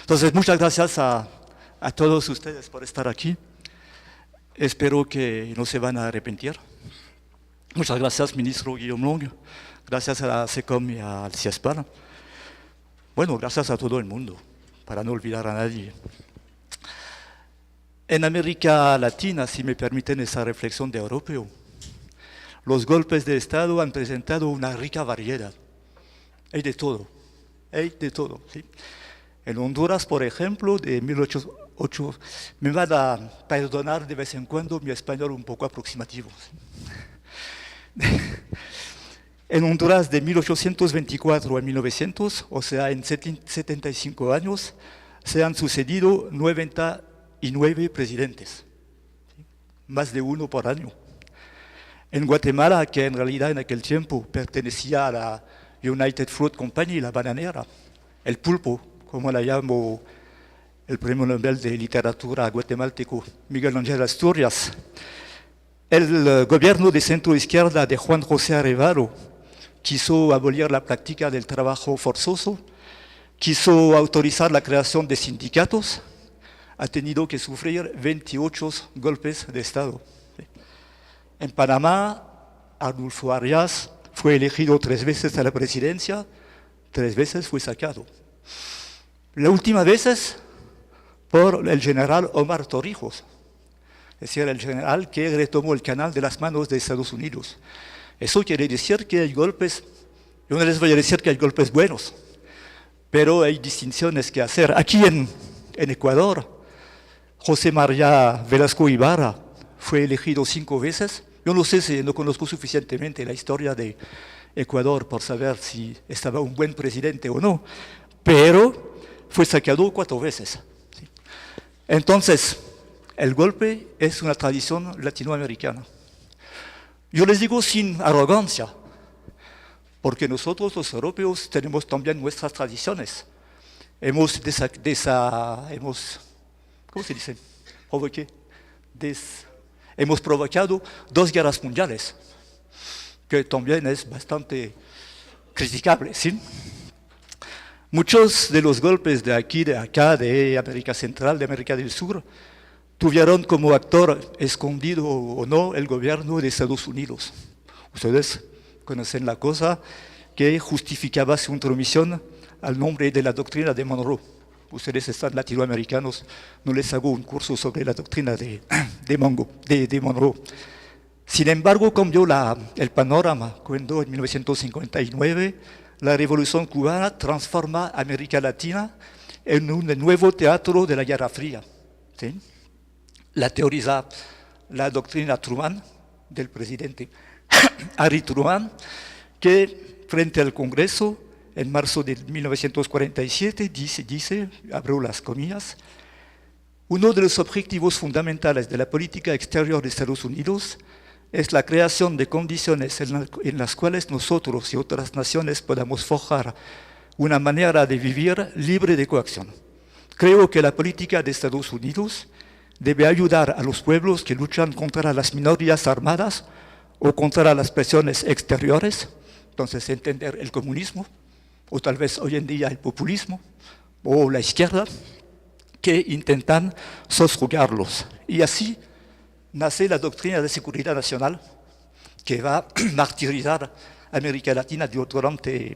Entonces, muchas gracias a todos ustedes por estar aquí. Espero que no se van a arrepentir. Muchas gracias, ministro Guillaume Long. Gracias a la SECOM y al CIESPAN. Bueno, gracias a todo el mundo, para no olvidar a nadie. En América Latina, si me permiten esa reflexión de europeo, los golpes de Estado han presentado una rica variedad. Hay de todo, ¿sí? En Honduras, por ejemplo, de 1808, me van a perdonar de vez en cuando mi español un poco aproximativo. En Honduras, de 1824 a 1900, o sea, en 75 años, se han sucedido 99 presidentes, ¿sí? Más de uno por año. En Guatemala, que en realidad en aquel tiempo pertenecía a la United Fruit Company, la bananera, el pulpo, como la llamó el premio Nobel de Literatura guatemalteco Miguel Ángel Asturias. El gobierno de centro-izquierda de Juan José Arevalo quiso abolir la práctica del trabajo forzoso, quiso autorizar la creación de sindicatos, ha tenido que sufrir 28 golpes de Estado. En Panamá, Arnulfo Arias fue elegido 3 veces a la presidencia, 3 veces fue sacado. La última vez por el general Omar Torrijos, es decir, el general que retomó el canal de las manos de Estados Unidos. Eso quiere decir que hay golpes, yo no les voy a decir que hay golpes buenos, pero hay distinciones que hacer. Aquí en Ecuador, José María Velasco Ibarra fue elegido 5 veces. Yo no sé si no conozco suficientemente la historia de Ecuador por saber si estaba un buen presidente o no, pero fue sacado 4 veces. ¿Sí? Entonces, el golpe es una tradición latinoamericana. Yo les digo sin arrogancia, porque nosotros los europeos tenemos también nuestras tradiciones. Hemos ¿cómo se dice? Hemos provocado 2 guerras mundiales, que también es bastante criticable, ¿sí? Muchos de los golpes de aquí, de acá, de América Central, de América del Sur, tuvieron como actor escondido o no el gobierno de Estados Unidos. Ustedes conocen la cosa que justificaba su intromisión al nombre de la doctrina de Monroe. Ustedes están latinoamericanos, no les hago un curso sobre la doctrina de Monroe. Sin embargo, cambió el panorama cuando en 1959 la Revolución Cubana transforma América Latina en un nuevo teatro de la Guerra Fría. ¿Sí? La teoriza la doctrina Truman, del presidente Harry Truman, que frente al Congreso, en marzo de 1947, dice, abro las comillas, uno de los objetivos fundamentales de la política exterior de Estados Unidos es la creación de condiciones en las cuales nosotros y otras naciones podamos forjar una manera de vivir libre de coacción. Creo que la política de Estados Unidos debe ayudar a los pueblos que luchan contra las minorías armadas o contra las presiones exteriores, entonces entender el comunismo, o tal vez hoy en día el populismo, o la izquierda, que intentan soslayarlos. Y así nace la doctrina de seguridad nacional, que va a martirizar a América Latina durante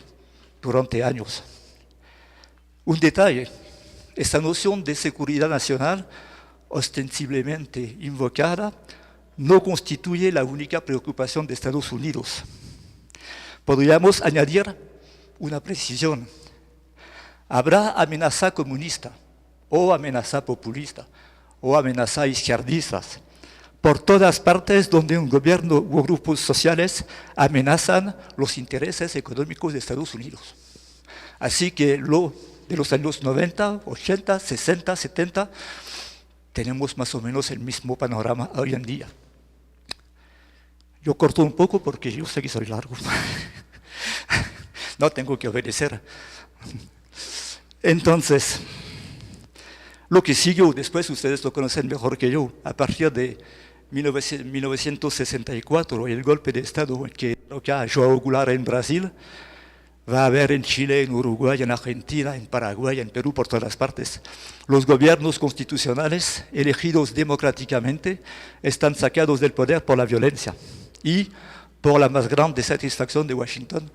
años. Un detalle, esta noción de seguridad nacional, ostensiblemente invocada, no constituye la única preocupación de Estados Unidos. Podríamos añadir una precisión. Habrá amenaza comunista, o amenaza populista, o amenaza izquierdistas, por todas partes donde un gobierno o grupos sociales amenazan los intereses económicos de Estados Unidos. Así que de los años 90, 80, 60, 70, tenemos más o menos el mismo panorama hoy en día. Yo corto un poco porque yo sé que soy largo. No tengo que obedecer. Entonces, lo que siguió después, ustedes lo conocen mejor que yo, a partir de 1964, el golpe de Estado que a João Goulart en Brasil, Va a haber en Chile, en Uruguay, en Argentina, en Paraguay, en Perú, por todas partes. Los gobiernos constitucionales elegidos democráticamente están sacados del poder por la violencia y por la más grande satisfacción de Washington,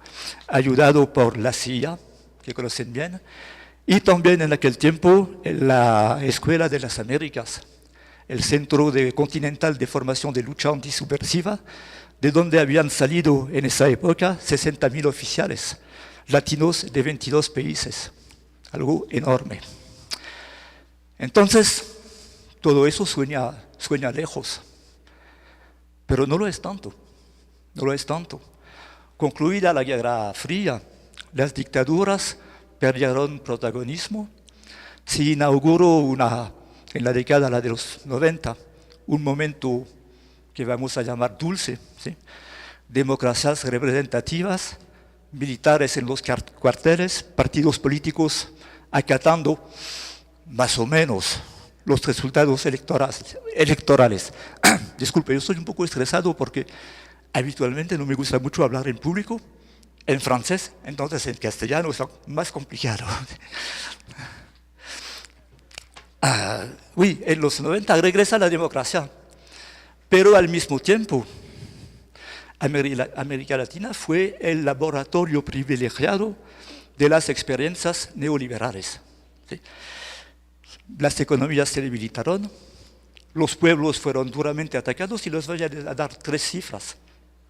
ayudado por la CIA, que conocen bien, y también en aquel tiempo la Escuela de las Américas, el Centro Continental de Formación de Lucha Antisubversiva, de donde habían salido en esa época 60.000 oficiales latinos de 22 países, algo enorme. Entonces, todo eso sueña lejos, pero no lo es tanto, no lo es tanto. Concluida la Guerra Fría, las dictaduras perdieron protagonismo, se inauguró en la década de los 90 un momento que vamos a llamar dulce, ¿sí? Democracias representativas, militares en los cuarteles, partidos políticos acatando más o menos los resultados electorales. Disculpe, yo estoy un poco estresado porque habitualmente no me gusta mucho hablar en público, en francés, entonces en castellano es más complicado. Oui, en los 90 regresa la democracia, pero al mismo tiempo América Latina fue el laboratorio privilegiado de las experiencias neoliberales. ¿Sí? Las economías se debilitaron, los pueblos fueron duramente atacados y les voy a dar 3 cifras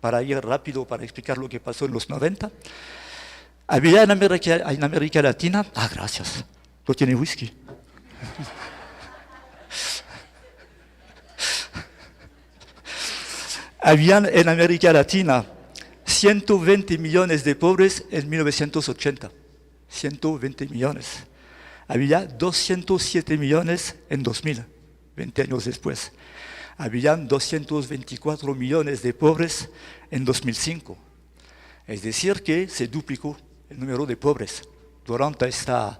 para ir rápido, para explicar lo que pasó en los 90. Había en América Latina, gracias, no tiene whisky. Habían en América Latina 120 millones de pobres en 1980. 120 millones. Había 207 millones en 2000, 20 años después. Habían 224 millones de pobres en 2005. Es decir, que se duplicó el número de pobres durante esta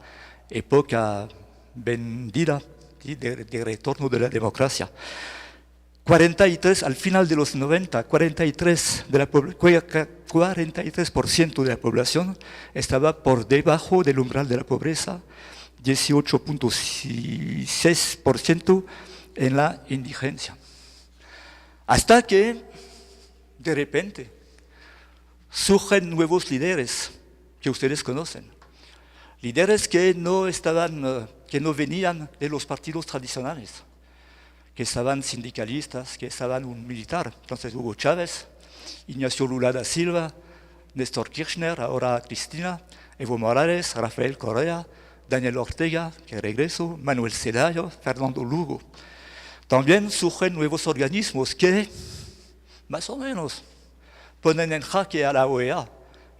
época bendita, ¿sí? de retorno de la democracia. 43, al final de los 90, 43% de la población estaba por debajo del umbral de la pobreza, 18.6% en la indigencia. Hasta que, de repente, surgen nuevos líderes que ustedes conocen. Líderes que no venían de los partidos tradicionales, que estaban sindicalistas, que estaban un militar. Entonces Hugo Chávez, Ignacio Lula da Silva, Néstor Kirchner, ahora Cristina, Evo Morales, Rafael Correa, Daniel Ortega, que regresó, Manuel Zelaya, Fernando Lugo. También surgen nuevos organismos que, más o menos, ponen en jaque a la OEA,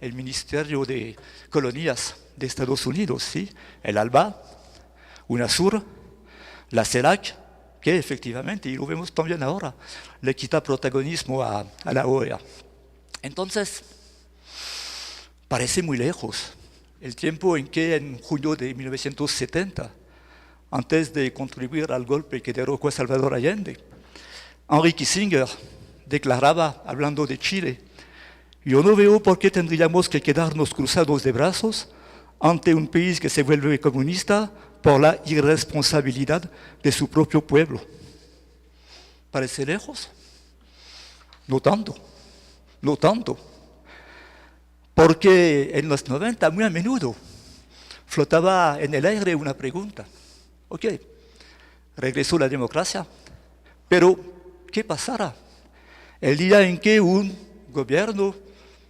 el Ministerio de Colonias de Estados Unidos, ¿sí? El ALBA, UNASUR, la CELAC, que efectivamente, y lo vemos también ahora, le quita protagonismo a la OEA. Entonces, parece muy lejos el tiempo en que en junio de 1970, antes de contribuir al golpe que derrocó a Salvador Allende, Henry Kissinger declaraba, hablando de Chile, yo no veo por qué tendríamos que quedarnos cruzados de brazos ante un país que se vuelve comunista por la irresponsabilidad de su propio pueblo. ¿Parece lejos? No tanto, no tanto. Porque en los 90, muy a menudo, flotaba en el aire una pregunta. Ok, regresó la democracia, pero ¿qué pasará el día en que un gobierno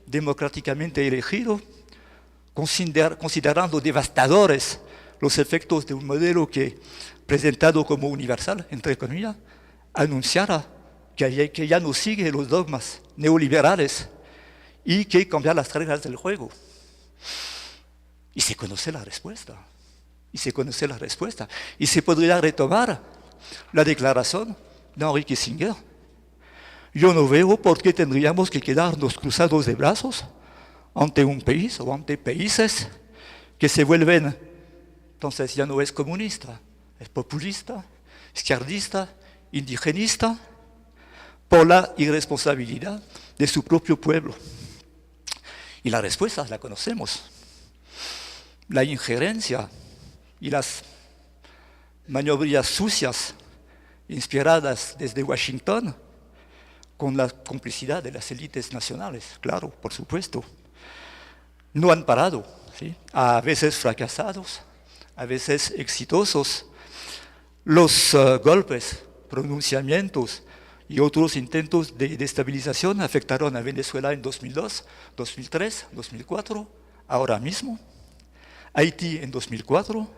democráticamente elegido, considerando devastadores los efectos de un modelo que, presentado como universal, entre comillas, anunciara que ya no sigue los dogmas neoliberales y que cambia las reglas del juego? Y se conoce la respuesta. Y se podría retomar la declaración de Henry Kissinger. Yo no veo por qué tendríamos que quedarnos cruzados de brazos ante un país o ante países que se vuelven, entonces ya no es comunista, es populista, izquierdista, indigenista, por la irresponsabilidad de su propio pueblo. Y la respuesta la conocemos. La injerencia y las maniobras sucias inspiradas desde Washington con la complicidad de las élites nacionales, claro, por supuesto. No han parado, ¿sí? A veces fracasados, a veces exitosos. Los golpes, pronunciamientos y otros intentos de destabilización afectaron a Venezuela en 2002, 2003, 2004, ahora mismo. Haití en 2004,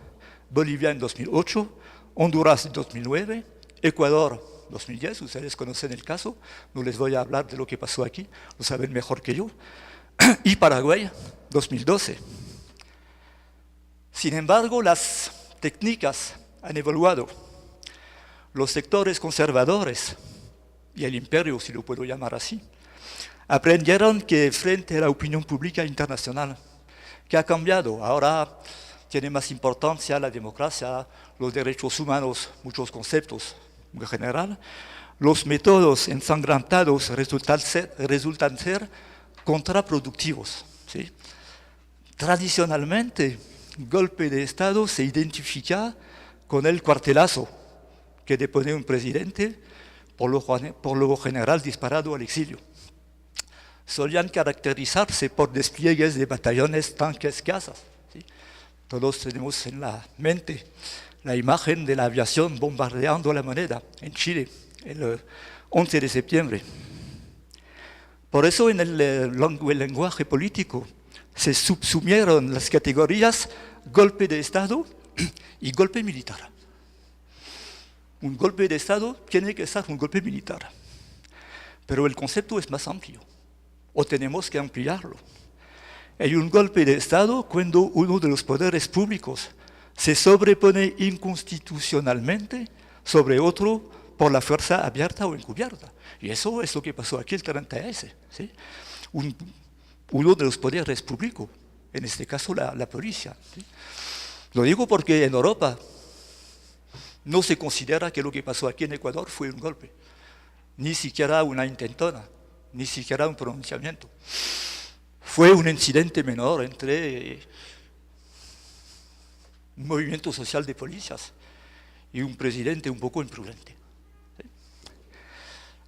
Bolivia en 2008, Honduras en 2009, Ecuador 2010, ustedes conocen el caso, no les voy a hablar de lo que pasó aquí, lo saben mejor que yo, y Paraguay 2012. Sin embargo, las técnicas han evolucionado. Los sectores conservadores y el imperio, si lo puedo llamar así, aprendieron que frente a la opinión pública internacional, que ha cambiado, ahora tiene más importancia la democracia, los derechos humanos, muchos conceptos en general, los métodos ensangrantados resultan ser contraproductivos, ¿sí? Tradicionalmente, golpe de Estado se identifica con el cuartelazo que depone un presidente, por lo general disparado al exilio. Solían caracterizarse por despliegues de batallones, tanques, casas. ¿Sí? Todos tenemos en la mente la imagen de la aviación bombardeando la Moneda en Chile el 11 de septiembre. Por eso en el lenguaje político se subsumieron las categorías golpe de Estado y golpe militar. Un golpe de Estado tiene que ser un golpe militar, pero el concepto es más amplio, o tenemos que ampliarlo. Hay un golpe de Estado cuando uno de los poderes públicos se sobrepone inconstitucionalmente sobre otro por la fuerza abierta o encubierta. Y eso es lo que pasó aquí el 30S. ¿Sí? Uno de los poderes públicos, en este caso la policía. ¿Sí? Lo digo porque en Europa no se considera que lo que pasó aquí en Ecuador fue un golpe, ni siquiera una intentona, ni siquiera un pronunciamiento. Fue un incidente menor entre un movimiento social de policías y un presidente un poco imprudente. ¿Sí?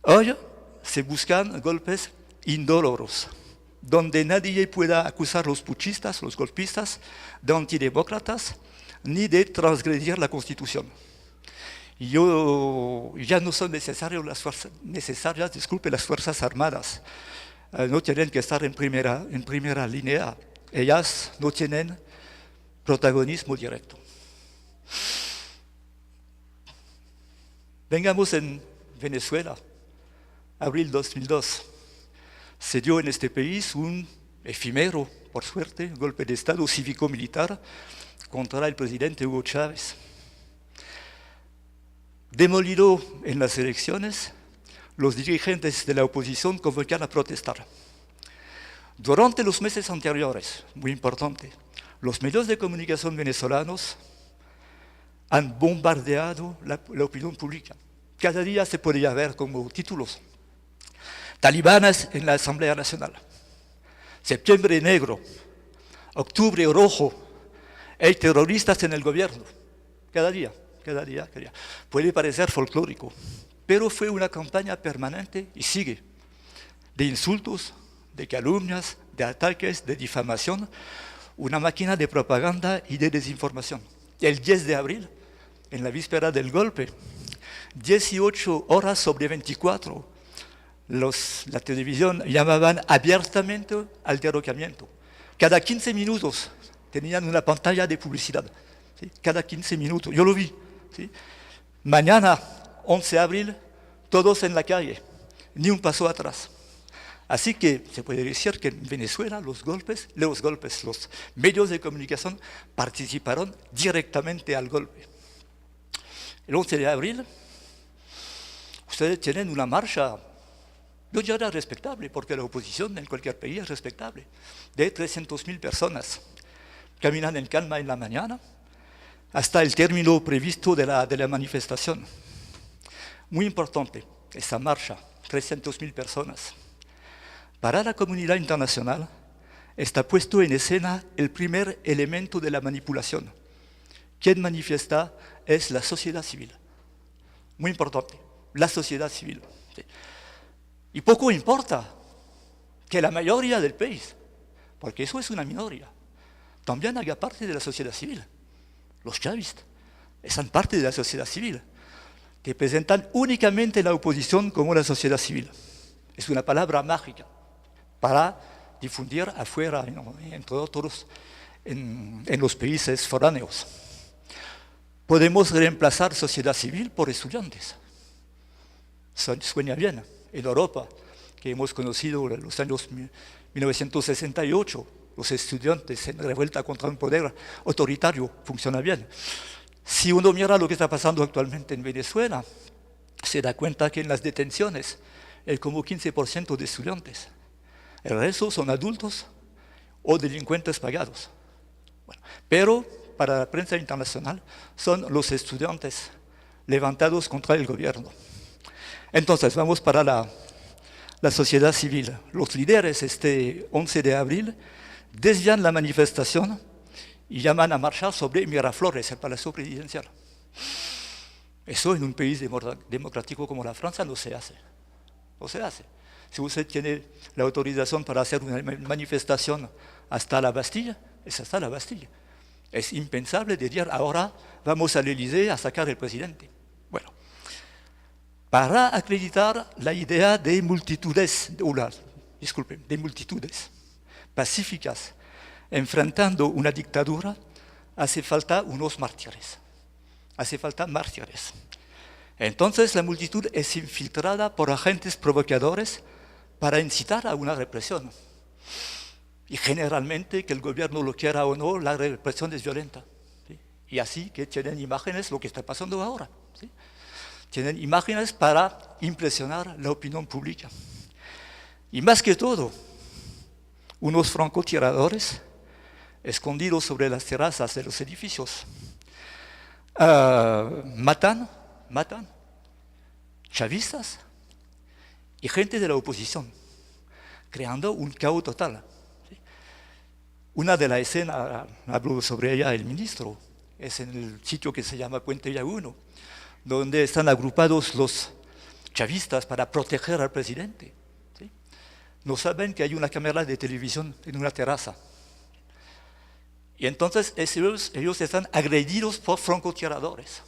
Hoy se buscan golpes indoloros, donde nadie pueda acusar a los puchistas, los golpistas, de antidemócratas, ni de transgredir la Constitución. Ya no son necesarias las Fuerzas Armadas. No tienen que estar en primera línea. Ellas no tienen protagonismo directo. Vengamos en Venezuela, abril 2002. Se dio en este país un efímero, por suerte, golpe de Estado cívico-militar contra el presidente Hugo Chávez. Demolido en las elecciones, los dirigentes de la oposición convocan a protestar. Durante los meses anteriores, muy importante, los medios de comunicación venezolanos han bombardeado la opinión pública. Cada día se podía ver como títulos: talibanes en la Asamblea Nacional, septiembre negro, octubre rojo, hay terroristas en el gobierno. Cada día. Puede parecer folclórico, pero fue una campaña permanente y sigue, de insultos, de calumnias, de ataques, de difamación, una máquina de propaganda y de desinformación. El 10 de abril, en la víspera del golpe, 18 horas sobre 24, la televisión llamaban abiertamente al derrocamiento. Cada 15 minutos tenían una pantalla de publicidad. ¿Sí? Cada 15 minutos, yo lo vi. ¿Sí? Mañana, 11 de abril, todos en la calle, ni un paso atrás. Así que se puede decir que en Venezuela los medios de comunicación participaron directamente al golpe. El 11 de abril, ustedes tienen una marcha, yo diría respetable, porque la oposición en cualquier país es respetable, de 300.000 personas. Caminan en calma en la mañana, hasta el término previsto de la manifestación. Muy importante, esta marcha, 300.000 personas. Para la comunidad internacional, está puesto en escena el primer elemento de la manipulación. Quien manifiesta es la sociedad civil. Muy importante, la sociedad civil. ¿Sí? Y poco importa que la mayoría del país, porque eso es una minoría, también haga parte de la sociedad civil. Los chavistas son parte de la sociedad civil, que presentan únicamente la oposición como la sociedad civil. Es una palabra mágica para difundir afuera, entre otros, en los países foráneos. Podemos reemplazar sociedad civil por estudiantes. Suena bien. En Europa, que hemos conocido en los años 1968, los estudiantes en revuelta contra un poder autoritario, funciona bien. Si uno mira lo que está pasando actualmente en Venezuela, se da cuenta que en las detenciones hay como 15% de estudiantes. El resto son adultos o delincuentes pagados. Bueno, pero para la prensa internacional son los estudiantes levantados contra el gobierno. Entonces, vamos para la sociedad civil. Los líderes este 11 de abril desvían la manifestación y llaman a marchar sobre Miraflores, el Palacio Presidencial. Eso en un país democrático como la Francia no se hace. No se hace. Si usted tiene la autorización para hacer una manifestación hasta la Bastilla, es hasta la Bastilla. Es impensable decir ahora vamos al Élysée a sacar al presidente. Bueno, para acreditar la idea de multitudes, de multitudes pacíficas enfrentando una dictadura, hace falta unos mártires. Hace falta mártires. Entonces la multitud es infiltrada por agentes provocadores para incitar a una represión. Y generalmente, que el gobierno lo quiera o no, la represión es violenta. ¿Sí? Y así que tienen imágenes, lo que está pasando ahora. ¿Sí? Tienen imágenes para impresionar la opinión pública. Y más que todo, unos francotiradores escondidos sobre las terrazas de los edificios matan chavistas y gente de la oposición, creando un caos total. ¿Sí? Una de las escenas, habló sobre ella el ministro, es en el sitio que se llama Puente Llaguno, donde están agrupados los chavistas para proteger al presidente. ¿Sí? No saben que hay una cámara de televisión en una terraza. Y entonces ellos están agredidos por francotiradores.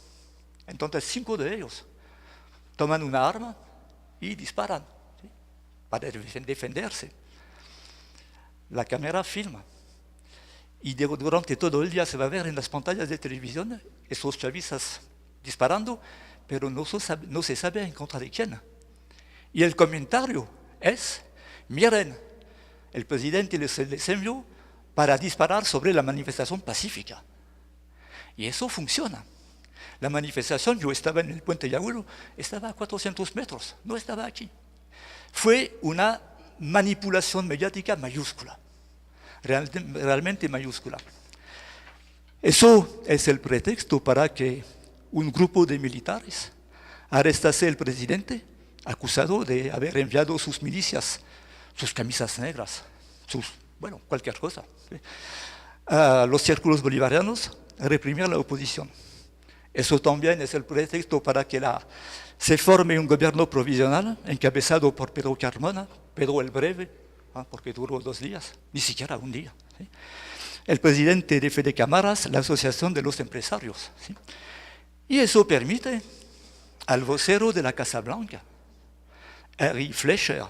Entonces 5 de ellos toman una arma y disparan, ¿sí? Para defenderse. La cámara filma. Y durante todo el día se va a ver en las pantallas de televisión esos chavistas disparando, pero no se sabe en contra de quién. Y el comentario es, miren, el presidente les envió para disparar sobre la manifestación pacífica. Y eso funciona. La manifestación, yo estaba en el Puente Llaguno, estaba a 400 metros, no estaba aquí. Fue una manipulación mediática mayúscula, realmente mayúscula. Eso es el pretexto para que un grupo de militares arrestase al presidente, acusado de haber enviado sus milicias, sus camisas negras, cualquier cosa, ¿sí? A los círculos bolivarianos a reprimir la oposición. Eso también es el pretexto para que se forme un gobierno provisional encabezado por Pedro Carmona, Pedro el Breve, porque duró 2 días, ni siquiera un día. ¿Sí? El presidente de Fede Cámaras, la Asociación de los Empresarios. ¿Sí? Y eso permite al vocero de la Casa Blanca, Henry Fleischer,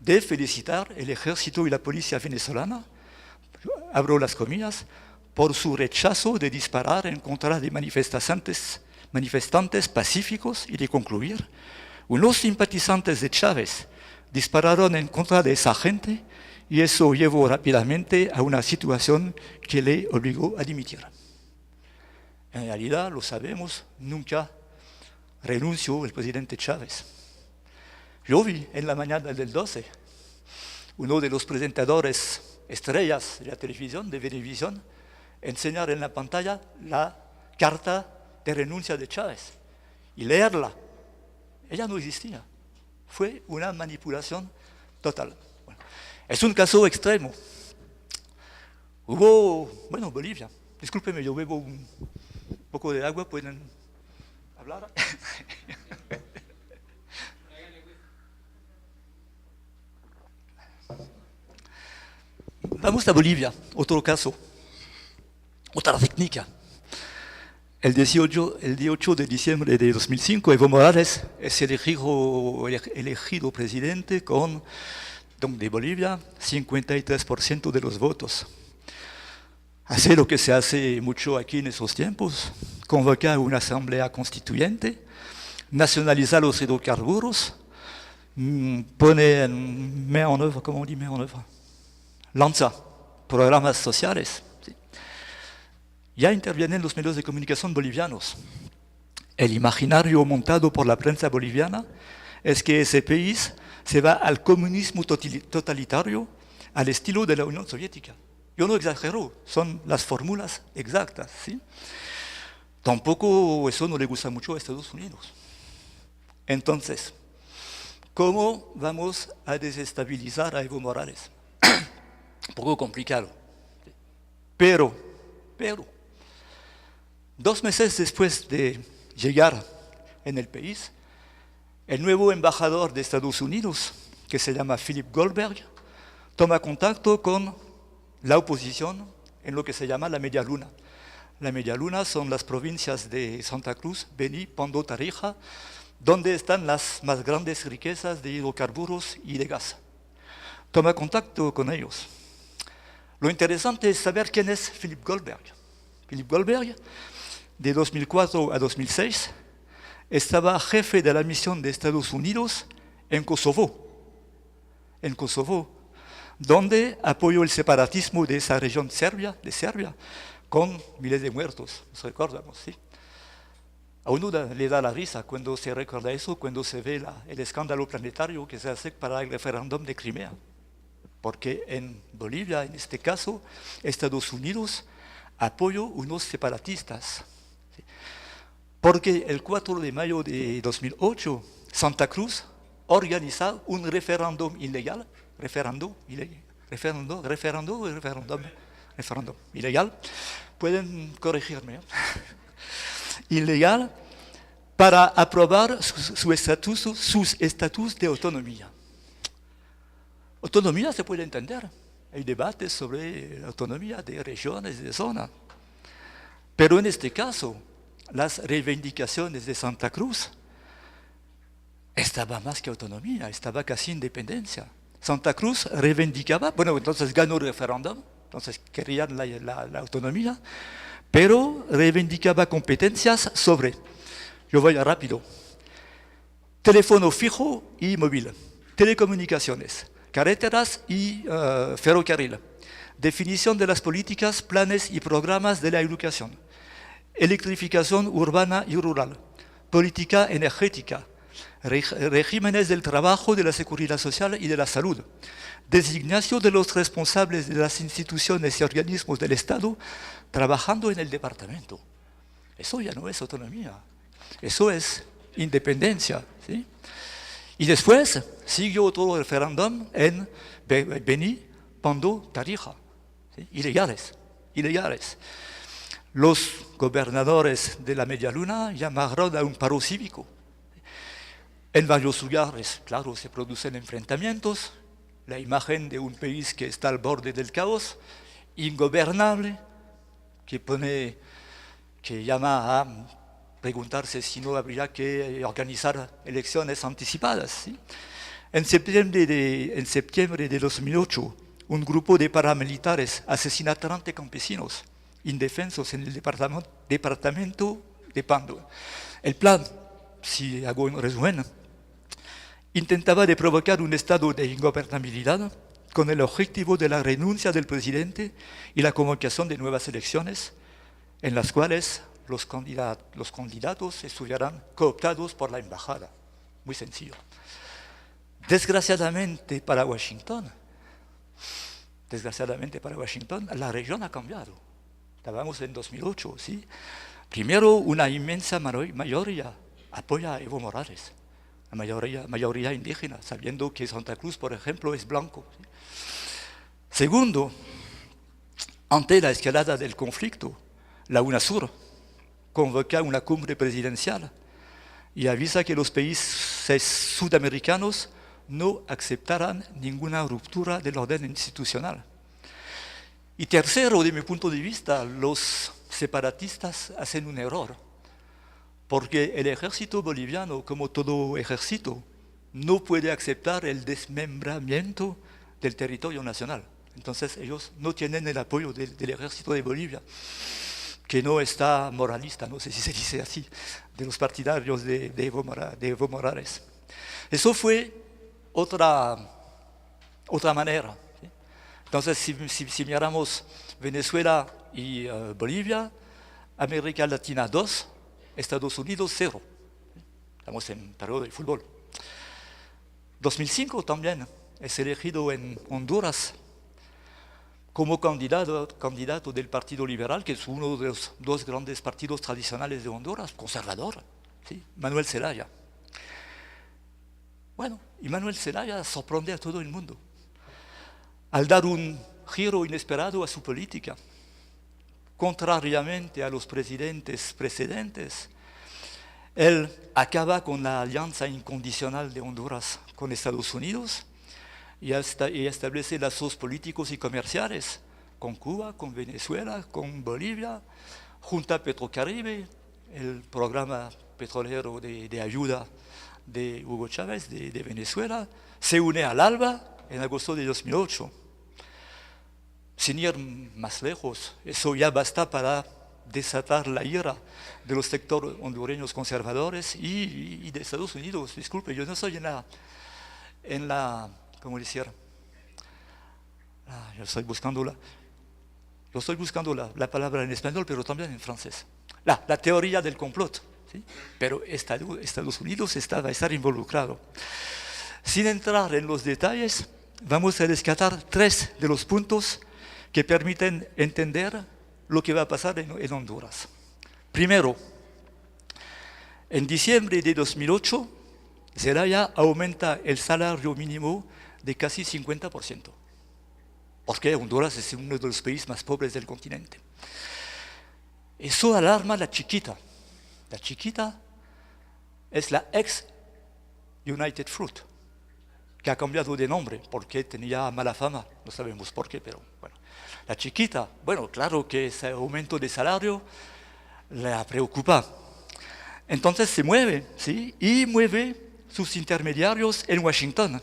de felicitar el ejército y la policía venezolana, abro las comillas, por su rechazo de disparar en contra de manifestantes pacíficos y de concluir, unos simpatizantes de Chávez dispararon en contra de esa gente y eso llevó rápidamente a una situación que le obligó a dimitir. En realidad, lo sabemos, nunca renunció el presidente Chávez. Yo vi en la mañana del 12 uno de los presentadores estrellas de la televisión, de Venevisión, enseñar en la pantalla la carta de renuncia de Chávez y leerla. Ella no existía. Fue una manipulación total. Bueno, es un caso extremo, Hubo, bueno, Bolivia. Discúlpeme, yo bebo un poco de agua, ¿pueden hablar? Vamos a Bolivia, otro caso, otra técnica. El 18 de diciembre de 2005, Evo Morales es elegido presidente con, de Bolivia, 53% de los votos. Hace lo que se hace mucho aquí en esos tiempos, convoca una asamblea constituyente, nacionaliza los hidrocarburos, pone en œuvre, ¿cómo on dit en œuvre? Lanza programas sociales. ¿Sí? Ya intervienen los medios de comunicación bolivianos. El imaginario montado por la prensa boliviana es que ese país se va al comunismo totalitario al estilo de la Unión Soviética. Yo no exagero, son las fórmulas exactas. ¿Sí? Tampoco eso no le gusta mucho a Estados Unidos. Entonces, ¿cómo vamos a desestabilizar a Evo Morales? Un poco complicado. Pero, 2 meses después de llegar en el país, el nuevo embajador de Estados Unidos, que se llama Philip Goldberg, toma contacto con la oposición en lo que se llama la Media Luna. La Media Luna son las provincias de Santa Cruz, Beni, Pando, Tarija, donde están las más grandes riquezas de hidrocarburos y de gas. Toma contacto con ellos. Lo interesante es saber quién es Philip Goldberg. Philip Goldberg, de 2004 a 2006, estaba jefe de la misión de Estados Unidos en Kosovo, donde apoyó el separatismo de esa región de Serbia, con miles de muertos, nos recordamos, ¿sí? A uno le da la risa cuando se recuerda eso, cuando se ve el escándalo planetario que se hace para el referéndum de Crimea. Porque en Bolivia, en este caso, Estados Unidos apoyó unos separatistas. ¿Sí? Porque el 4 de mayo de 2008, Santa Cruz organiza un referéndum ilegal, ilegal, pueden corregirme, ¿eh? Ilegal, para aprobar sus estatus de autonomía. Autonomía se puede entender, hay debates sobre autonomía de regiones, de zonas, pero en este caso, las reivindicaciones de Santa Cruz estaba más que autonomía, estaba casi independencia. Santa Cruz reivindicaba, bueno, entonces ganó el referéndum, entonces querían la autonomía, pero reivindicaba competencias sobre, yo voy rápido, teléfono fijo y móvil, telecomunicaciones, carreteras y ferrocarril, definición de las políticas, planes y programas de la educación, electrificación urbana y rural, política energética, regímenes del trabajo, de la seguridad social y de la salud, designación de los responsables de las instituciones y organismos del Estado trabajando en el departamento. Eso ya no es autonomía, eso es independencia. ¿Sí? Y después siguió otro referéndum en Beni, Pando, Tarija, ¿sí? Ilegales. Los gobernadores de la Media Luna llamaron a un paro cívico. En varios lugares, claro, se producen enfrentamientos, la imagen de un país que está al borde del caos, ingobernable, que llama a preguntarse si no habría que organizar elecciones anticipadas. ¿Sí? En septiembre de 2008, un grupo de paramilitares asesina a 30 campesinos indefensos en el departamento de Pando. El plan, si hago un resumen, intentaba de provocar un estado de ingobernabilidad con el objetivo de la renuncia del presidente y la convocación de nuevas elecciones en las cuales los candidatos estuvieran cooptados por la embajada. Muy sencillo. Desgraciadamente para Washington, la región ha cambiado. Estábamos en 2008, ¿sí? Primero, una inmensa mayoría apoya a Evo Morales. La mayoría indígena, sabiendo que Santa Cruz, por ejemplo, es blanco. ¿Sí? Segundo, Ante la escalada del conflicto, la UNASUR convoca una cumbre presidencial y avisa que los países sudamericanos no aceptarán ninguna ruptura del orden institucional. Y tercero, de mi punto de vista, los separatistas hacen un error, porque el ejército boliviano, como todo ejército, no puede aceptar el desmembramiento del territorio nacional. Entonces ellos no tienen el apoyo del ejército de Bolivia, que no está moralista, no sé si se dice así, de los partidarios de Evo Morales. Eso fue otra manera. ¿Sí? Entonces, si miramos Venezuela y Bolivia, América Latina 2, Estados Unidos 0. Estamos en periodo de fútbol. 2005 también es elegido en Honduras como candidato del Partido Liberal, que es uno de los dos grandes partidos tradicionales de Honduras, conservador, ¿sí? Manuel Zelaya. Bueno, y Manuel Zelaya sorprende a todo el mundo al dar un giro inesperado a su política. Contrariamente a los presidentes precedentes, él acaba con la alianza incondicional de Honduras con Estados Unidos y establece lazos políticos y comerciales con Cuba, con Venezuela, con Bolivia, junto a Petrocaribe, el programa petrolero de ayuda de Hugo Chávez de Venezuela, se une al ALBA en agosto de 2008. Sin ir más lejos, eso ya basta para desatar la ira de los sectores hondureños conservadores y de Estados Unidos. Disculpe, yo no soy en la ¿cómo decir? Yo estoy buscando la palabra en español, pero también en francés. La teoría del complot, ¿sí? Pero Estados Unidos va a estar involucrado. Sin entrar en los detalles, vamos a rescatar 3 de los puntos que permiten entender lo que va a pasar en Honduras. Primero, en diciembre de 2008, Zelaya aumenta el salario mínimo de casi 50%, porque Honduras es uno de los países más pobres del continente. Eso alarma a la Chiquita. La Chiquita es la ex United Fruit, que ha cambiado de nombre porque tenía mala fama, no sabemos por qué, pero bueno. La Chiquita, bueno, claro que ese aumento de salario la preocupa. Entonces se mueve, ¿sí? Y mueve sus intermediarios en Washington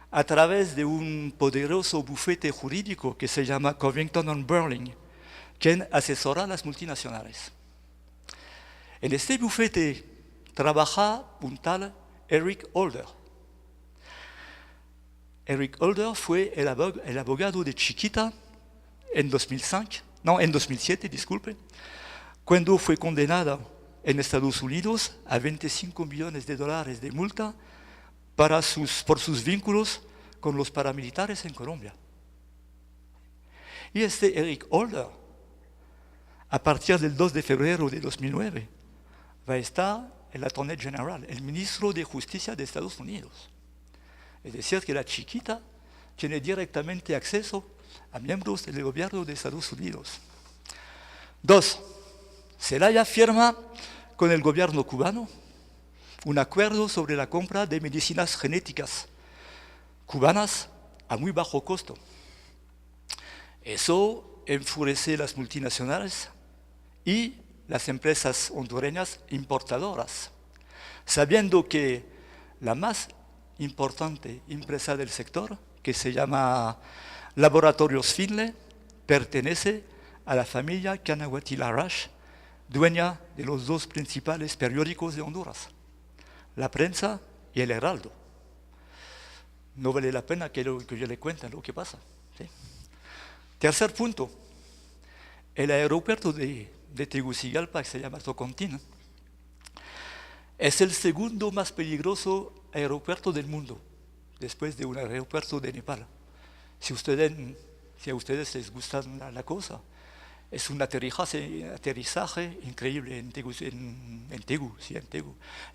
a través de un poderoso bufete jurídico que se llama Covington & Burling, quien asesora a las multinacionales. En este bufete trabaja un tal Eric Holder. Eric Holder fue el abogado de Chiquita en 2007, disculpe, cuando fue condenada en Estados Unidos a $25 millones de multa por sus vínculos con los paramilitares en Colombia. Y este Eric Holder, a partir del 2 de febrero de 2009, va a estar el Attorney General, el ministro de Justicia de Estados Unidos. Es decir, que la Chiquita tiene directamente acceso a miembros del gobierno de Estados Unidos. 2. Zelaya firma con el gobierno cubano un acuerdo sobre la compra de medicinas genéticas cubanas a muy bajo costo. Eso enfurece a las multinacionales y las empresas hondureñas importadoras, sabiendo que la más importante empresa del sector, que se llama Laboratorios Finlay, pertenece a la familia Canahuati Larash, dueña de los 2 principales periódicos de Honduras, La Prensa y El Heraldo. No vale la pena que yo le cuente lo que pasa, ¿sí? Tercer punto, el aeropuerto de Tegucigalpa, que se llama Tocontín, es el segundo más peligroso aeropuerto del mundo, después de un aeropuerto de Nepal. Si a ustedes les gusta la cosa, es un aterrizaje increíble en Tegu.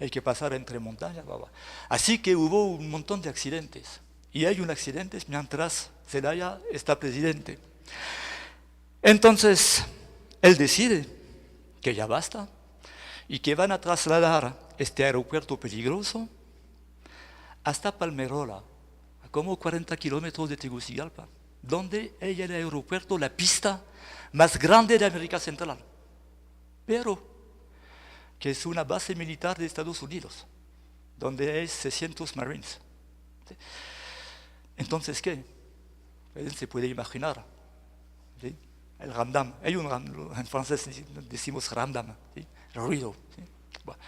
Hay que pasar entre montañas. Así que hubo un montón de accidentes. Y hay un accidente mientras Zelaya está presidente. Entonces, él decide que ya basta y que van a trasladar este aeropuerto peligroso hasta Palmerola, a como 40 kilómetros de Tegucigalpa, donde hay el aeropuerto, la pista más grande de América Central, pero que es una base militar de Estados Unidos, donde hay 600 Marines. Entonces, ¿qué? Se puede imaginar, ¿sí? El ramdam, en francés decimos ramdam, ¿sí? El ruido. ¿Sí? Bueno.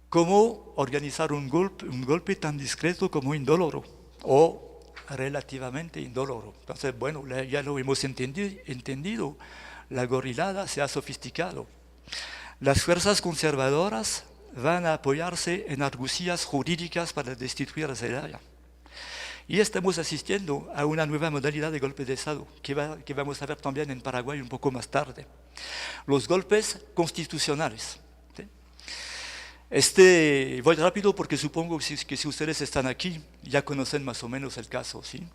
¿Cómo organizar un golpe tan discreto como indoloro o relativamente indoloro? Entonces, bueno, ya lo hemos entendido, la gorilada se ha sofisticado. Las fuerzas conservadoras van a apoyarse en argucias jurídicas para destituir a Zelaya. Y estamos asistiendo a una nueva modalidad de golpe de Estado, que vamos a ver también en Paraguay un poco más tarde. Los golpes constitucionales. ¿Sí? Voy rápido porque supongo que si ustedes están aquí, ya conocen más o menos el caso. ¿Sí?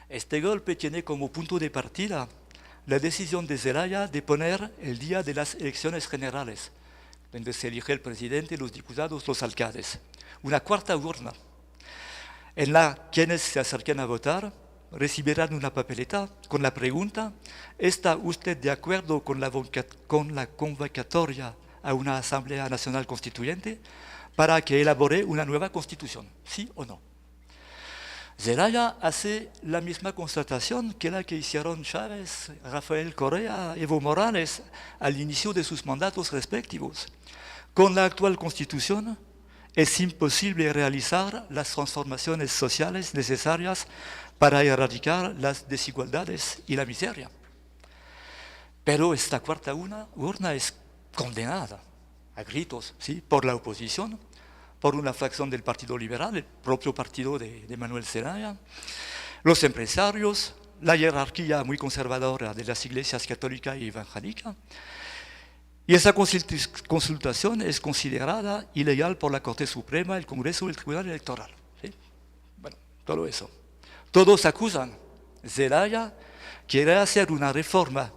Este golpe tiene como punto de partida la decisión de Zelaya de poner el día de las elecciones generales, donde se elige el presidente, los diputados, los alcaldes. Una cuarta urna, en la quienes se acerquen a votar recibirán una papeleta con la pregunta: ¿está usted de acuerdo con la convocatoria a una Asamblea Nacional Constituyente para que elabore una nueva Constitución? ¿Sí o no? Zelaya hace la misma constatación que la que hicieron Chávez, Rafael Correa, Evo Morales al inicio de sus mandatos respectivos. Con la actual Constitución es imposible realizar las transformaciones sociales necesarias para erradicar las desigualdades y la miseria. Pero esta cuarta urna es condenada a gritos, ¿sí? Por la oposición, por una fracción del Partido Liberal, el propio partido de Manuel Zelaya, los empresarios, la jerarquía muy conservadora de las iglesias católica y evangélica. Y esa consultación es considerada ilegal por la Corte Suprema, el Congreso y el Tribunal Electoral. ¿Sí? Bueno, todo eso. Todos acusan. Zelaya quiere hacer una reforma,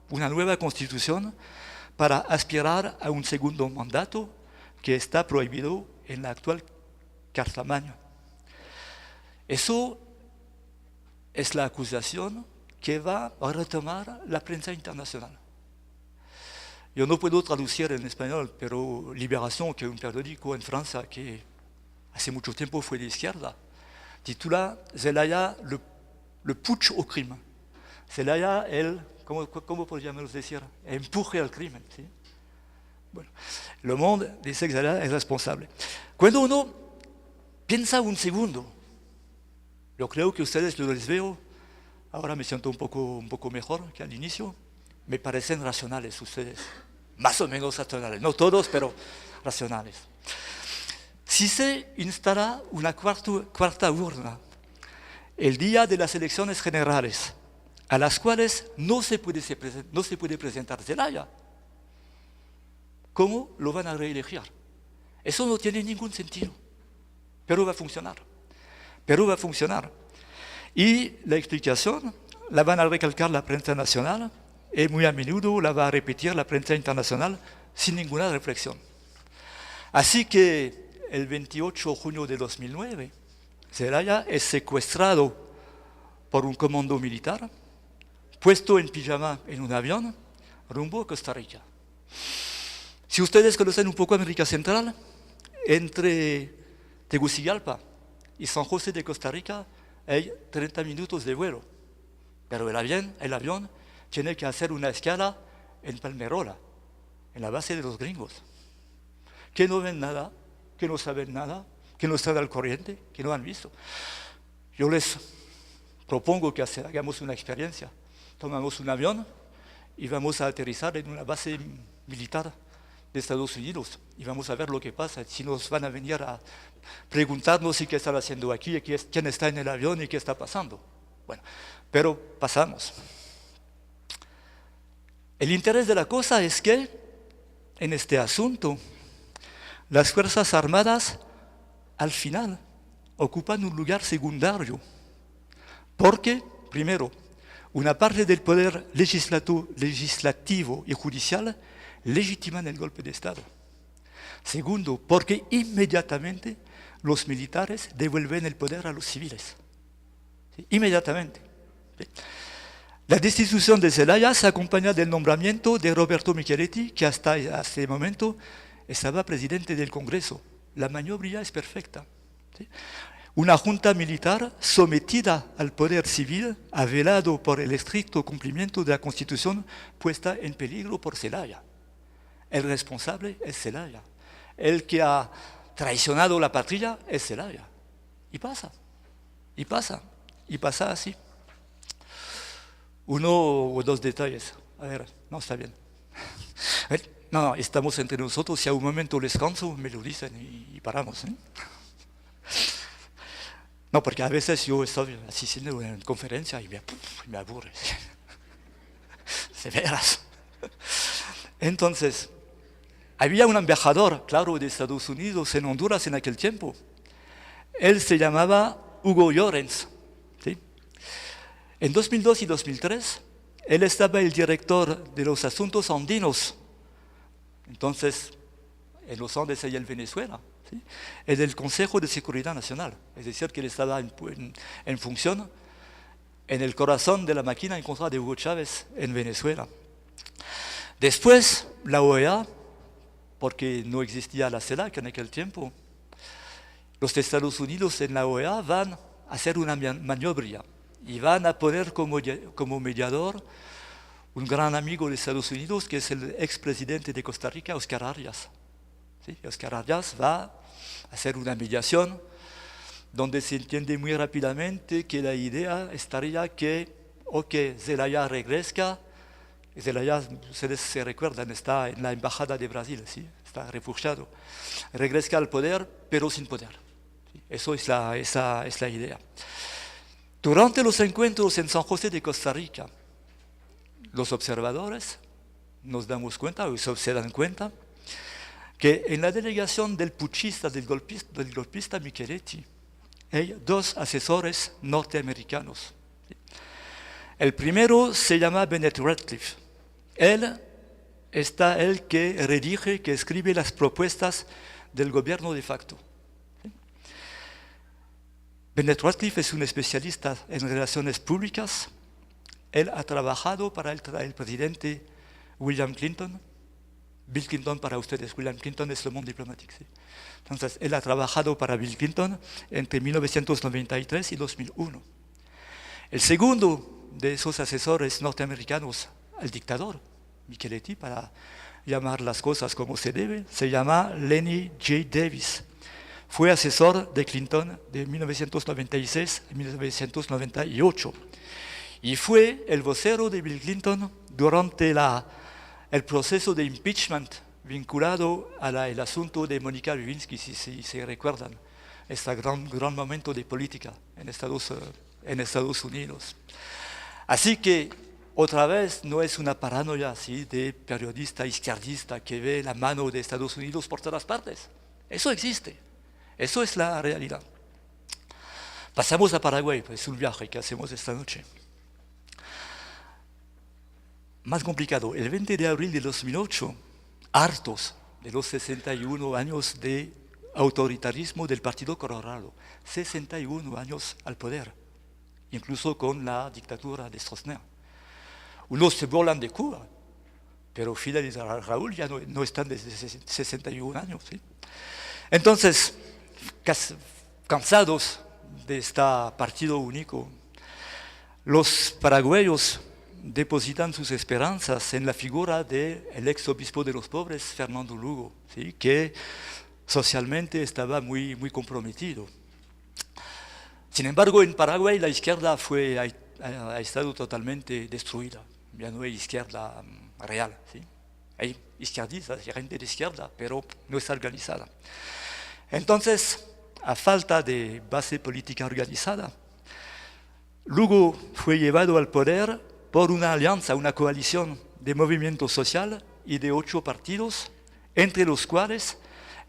una nueva constitución, para aspirar a un segundo mandato que está prohibido en la actual Carta Magna. Eso es la acusación que va a retomar la prensa internacional. Yo no puedo traducir en español, pero Libération, que es un periódico en Francia que hace mucho tiempo fue de izquierda, titula Zelaya le putsch au crimen. Zelaya, ¿cómo podríamos decir? Empuje al crimen. ¿Sí? Bueno, Le Monde dice que Zelaya es responsable. Cuando uno piensa un segundo, yo creo que ustedes, yo les veo, ahora me siento un poco mejor que al inicio, me parecen racionales ustedes. Más o menos racionales, no todos, pero racionales. Si se instala una cuarta urna el día de las elecciones generales, a las cuales no se puede presentar Zelaya, ¿cómo lo van a reelegir? Eso no tiene ningún sentido, pero va a funcionar. Y la explicación la van a recalcar la prensa nacional, y muy a menudo la va a repetir la prensa internacional sin ninguna reflexión. Así que el 28 de junio de 2009, Zelaya es secuestrado por un comando militar, puesto en pijama en un avión, rumbo a Costa Rica. Si ustedes conocen un poco América Central, entre Tegucigalpa y San José de Costa Rica hay 30 minutos de vuelo, pero el avión tiene que hacer una escala en Palmerola, en la base de los gringos, que no ven nada, que no saben nada, que no están al corriente, que no han visto. Yo les propongo que hagamos una experiencia. Tomamos un avión y vamos a aterrizar en una base militar de Estados Unidos y vamos a ver lo que pasa, si nos van a venir a preguntarnos qué están haciendo aquí, quién está en el avión y qué está pasando. Bueno, pero pasamos. El interés de la cosa es que en este asunto las Fuerzas Armadas al final ocupan un lugar secundario, porque, primero, una parte del poder legislativo y judicial legitiman el golpe de Estado. Segundo, porque inmediatamente los militares devuelven el poder a los civiles. ¿Sí? Inmediatamente. ¿Sí? La destitución de Zelaya se acompaña del nombramiento de Roberto Micheletti, que hasta ese momento estaba presidente del Congreso. La maniobra es perfecta. ¿Sí? Una junta militar sometida al poder civil ha velado por el estricto cumplimiento de la Constitución puesta en peligro por Zelaya. El responsable es Zelaya. El que ha traicionado la patria es Zelaya. Y pasa así. Uno o dos detalles. A ver, no está bien. No, estamos entre nosotros. Si a un momento les canso, me lo dicen y paramos. No, porque a veces yo estoy asistiendo a una conferencia y me aburre. Severas. Entonces, había un embajador, claro, de Estados Unidos en Honduras en aquel tiempo. Él se llamaba Hugo Llorens. ¿Sí? En 2002 y 2003, él estaba el director de los asuntos andinos. Entonces, en los Andes y el Venezuela. ¿Sí? Es del Consejo de Seguridad Nacional, es decir, que él estaba en función en el corazón de la máquina en contra de Hugo Chávez en Venezuela. Después, la OEA, porque no existía la CELAC en aquel tiempo, los Estados Unidos en la OEA van a hacer una maniobra y van a poner como mediador un gran amigo de Estados Unidos, que es el expresidente de Costa Rica, Oscar Arias. ¿Sí? Oscar Arias va a hacer una mediación donde se entiende muy rápidamente que la idea estaría que Zelaya regresa. Zelaya, ustedes se recuerdan, está en la embajada de Brasil, ¿sí? Está refugiado. Regresa al poder, pero sin poder. ¿Sí? Esa es la idea. Durante los encuentros en San José de Costa Rica, los observadores nos damos cuenta, o se dan cuenta, que en la delegación del puchista, del golpista Micheletti, hay dos asesores norteamericanos. El primero se llama Bennett Ratcliffe. Él está el que redige, que escribe las propuestas del gobierno de facto. Bennett Ratcliffe es un especialista en relaciones públicas. Él ha trabajado para el presidente William Clinton. Bill Clinton para ustedes, William Clinton es le monde diplomático. ¿Sí? Entonces, él ha trabajado para Bill Clinton entre 1993 y 2001. El segundo de esos asesores norteamericanos al dictador, Micheletti, para llamar las cosas como se debe, se llama Lenny J. Davis. Fue asesor de Clinton de 1996 a 1998 y fue el vocero de Bill Clinton durante el proceso de impeachment vinculado al asunto de Mónica Lewinsky, si se recuerdan, este gran momento de política en Estados Unidos. Así que, otra vez, no es una paranoia así de periodista izquierdista que ve la mano de Estados Unidos por todas partes. Eso existe, eso es la realidad. Pasamos a Paraguay, pues es un viaje que hacemos esta noche. Más complicado, el 20 de abril de 2008, hartos de los 61 años de autoritarismo del Partido Colorado, 61 años al poder, incluso con la dictadura de Stroessner. Unos se burlan de Cuba, pero Fidel y Raúl ya no están desde 61 años. ¿Sí? Entonces, cansados de este partido único, los paraguayos depositan sus esperanzas en la figura del ex obispo de los pobres, Fernando Lugo, ¿sí? Que socialmente estaba muy comprometido. Sin embargo, en Paraguay la izquierda ha estado totalmente destruida. Ya no hay izquierda real. ¿Sí? Hay izquierdistas, hay gente de izquierda, pero no está organizada. Entonces, a falta de base política organizada, Lugo fue llevado al poder por una alianza, una coalición de movimiento social y de 8 partidos, entre los cuales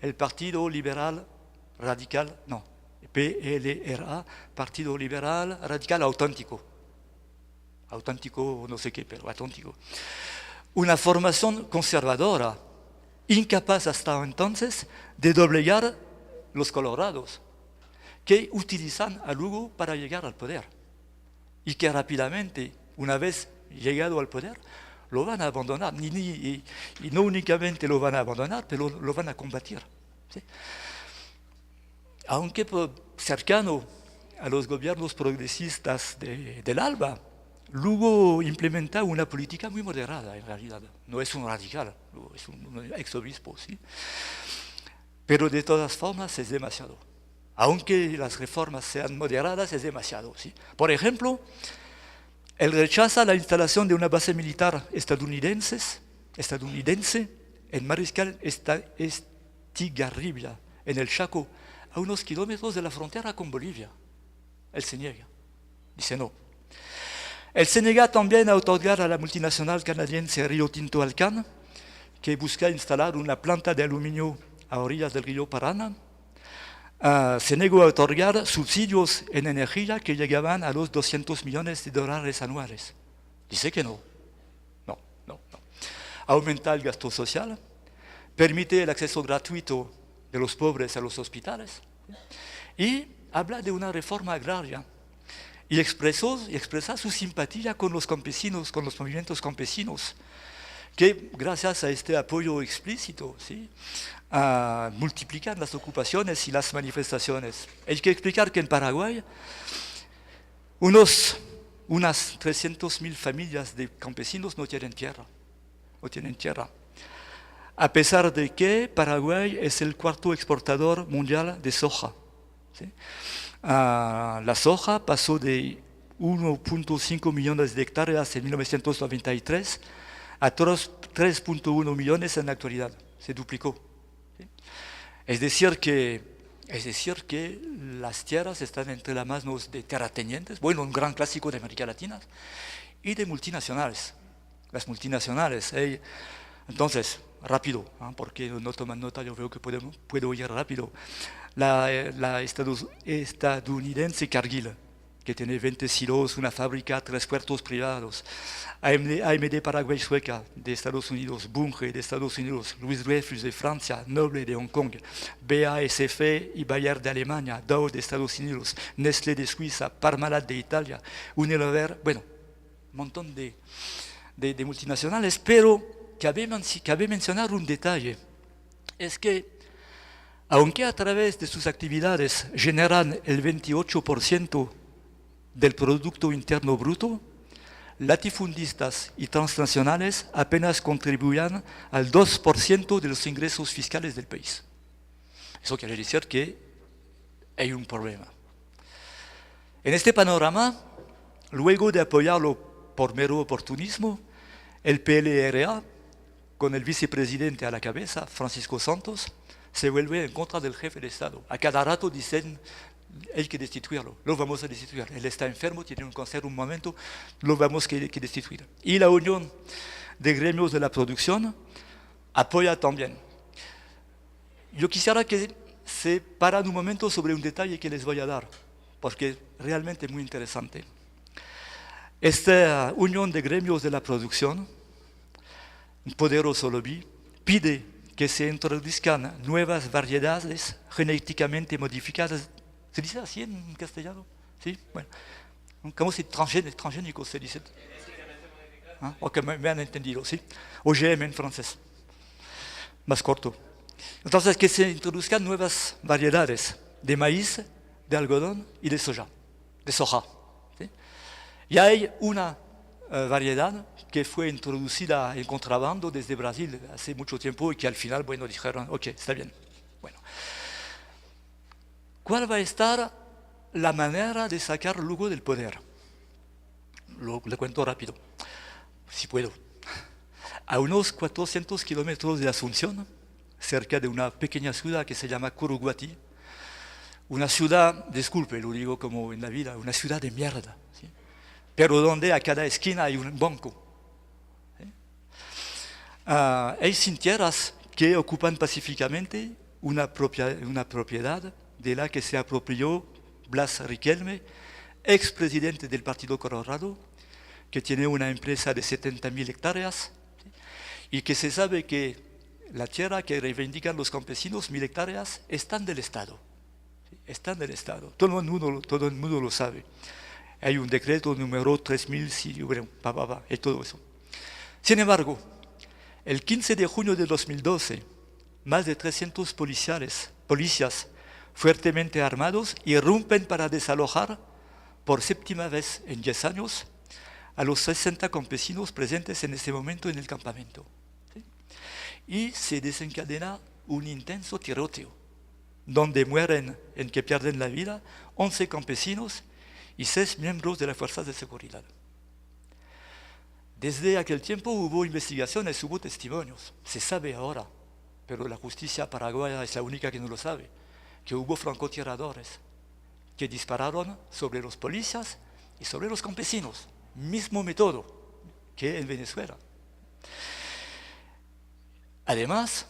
el Partido Liberal Radical, PLRA, Partido Liberal Radical Auténtico. auténtico, no sé qué, pero auténtico. Una formación conservadora, incapaz hasta entonces de doblegar los colorados, que utilizan a Lugo para llegar al poder y que rápidamente, una vez llegado al poder, lo van a abandonar, y no únicamente lo van a abandonar, pero lo van a combatir. ¿Sí? Aunque cercano a los gobiernos progresistas del ALBA, Lugo implementa una política muy moderada en realidad. No es un radical, es un exobispo, ¿sí? Pero de todas formas es demasiado. Aunque las reformas sean moderadas, es demasiado, ¿sí? Por ejemplo, él rechaza la instalación de una base militar estadounidense en Mariscal Estigarribia, en el Chaco, a unos kilómetros de la frontera con Bolivia. Él se niega, dice no. Él se niega también a otorgar a la multinacional canadiense Rio Tinto Alcan, que busca instalar una planta de aluminio a orillas del río Paraná. Se negó a otorgar subsidios en energía que llegaban a los $200 millones anuales. Dice que no. No. Aumenta el gasto social, permite el acceso gratuito de los pobres a los hospitales y habla de una reforma agraria y expresa su simpatía con los campesinos, con los movimientos campesinos, que gracias a este apoyo explícito, ¿sí?, multiplican las ocupaciones y las manifestaciones. Hay que explicar que en Paraguay unas 300.000 familias de campesinos no tienen tierra. A pesar de que Paraguay es el cuarto exportador mundial de soja, ¿sí? La soja pasó de 1.5 millones de hectáreas en 1993 a 3.1 millones en la actualidad. Se duplicó. ¿Sí? Es decir que las tierras están entre las manos de terratenientes, bueno, un gran clásico de América Latina, y de multinacionales. Las multinacionales. Entonces, rápido, porque no toman nota, yo veo que puedo ir rápido. La estadounidense Cargill, que tiene 20 silos, una fábrica, 3 puertos privados. AMD Paraguay Sueca de Estados Unidos, Bunge de Estados Unidos, Louis Dreyfus de Francia, Noble de Hong Kong, BASF y Bayer de Alemania, Dow de Estados Unidos, Nestlé de Suiza, Parmalat de Italia, Unilever, bueno, un montón de multinacionales, pero cabe mencionar un detalle, es que aunque a través de sus actividades generan el 28% del Producto Interno Bruto, latifundistas y transnacionales apenas contribuían al 2% de los ingresos fiscales del país. Eso quiere decir que hay un problema. En este panorama, luego de apoyarlo por mero oportunismo, el PLRA, con el vicepresidente a la cabeza, Francisco Santos, se vuelve en contra del jefe de Estado. A cada rato dicen, hay que destituirlo, lo vamos a destituir. Él está enfermo, tiene un cáncer un momento, lo vamos a destituir. Y la Unión de Gremios de la Producción apoya también. Yo quisiera que se paran un momento sobre un detalle que les voy a dar, porque es realmente muy interesante. Esta Unión de Gremios de la Producción, un poderoso lobby, pide que se introduzcan nuevas variedades genéticamente modificadas. ¿Se dice así en castellano? ¿Sí? Bueno. ¿Cómo se dice? Transgénico se dice. Ok, me han entendido, ¿sí? OGM en francés. Más corto. Entonces, que se introduzcan nuevas variedades de maíz, de algodón y de soja. ¿Sí? Y hay una variedad que fue introducida en contrabando desde Brasil hace mucho tiempo y que al final, bueno, dijeron, ok, está bien. Bueno. ¿Cuál va a estar la manera de sacar Lugo del poder? Le cuento rápido, si puedo. A unos 400 kilómetros de Asunción, cerca de una pequeña ciudad que se llama Curuguati, una ciudad, disculpe, lo digo como en la vida, una ciudad de mierda, ¿sí? Pero donde a cada esquina hay un banco. ¿Sí? Hay sin tierras que ocupan pacíficamente una propiedad de la que se apropió Blas Riquelme, expresidente del Partido Colorado, que tiene una empresa de 70.000 hectáreas, ¿sí? Y que se sabe que la tierra que reivindican los campesinos, 1.000 hectáreas, están del Estado. ¿Sí? Están del Estado. Todo el mundo lo sabe. Hay un decreto número 3000, sí, bueno, y todo eso. Sin embargo, el 15 de junio de 2012, más de 300 policías fuertemente armados irrumpen para desalojar por séptima vez en 10 años a los 60 campesinos presentes en ese momento en el campamento. ¿Sí? Y se desencadena un intenso tiroteo, donde mueren, en que pierden la vida, 11 campesinos y 6 miembros de las fuerzas de seguridad. Desde aquel tiempo hubo investigaciones, hubo testimonios, se sabe ahora, pero la justicia paraguaya es la única que no lo sabe, que hubo francotiradores que dispararon sobre los policías y sobre los campesinos, mismo método que en Venezuela. Además,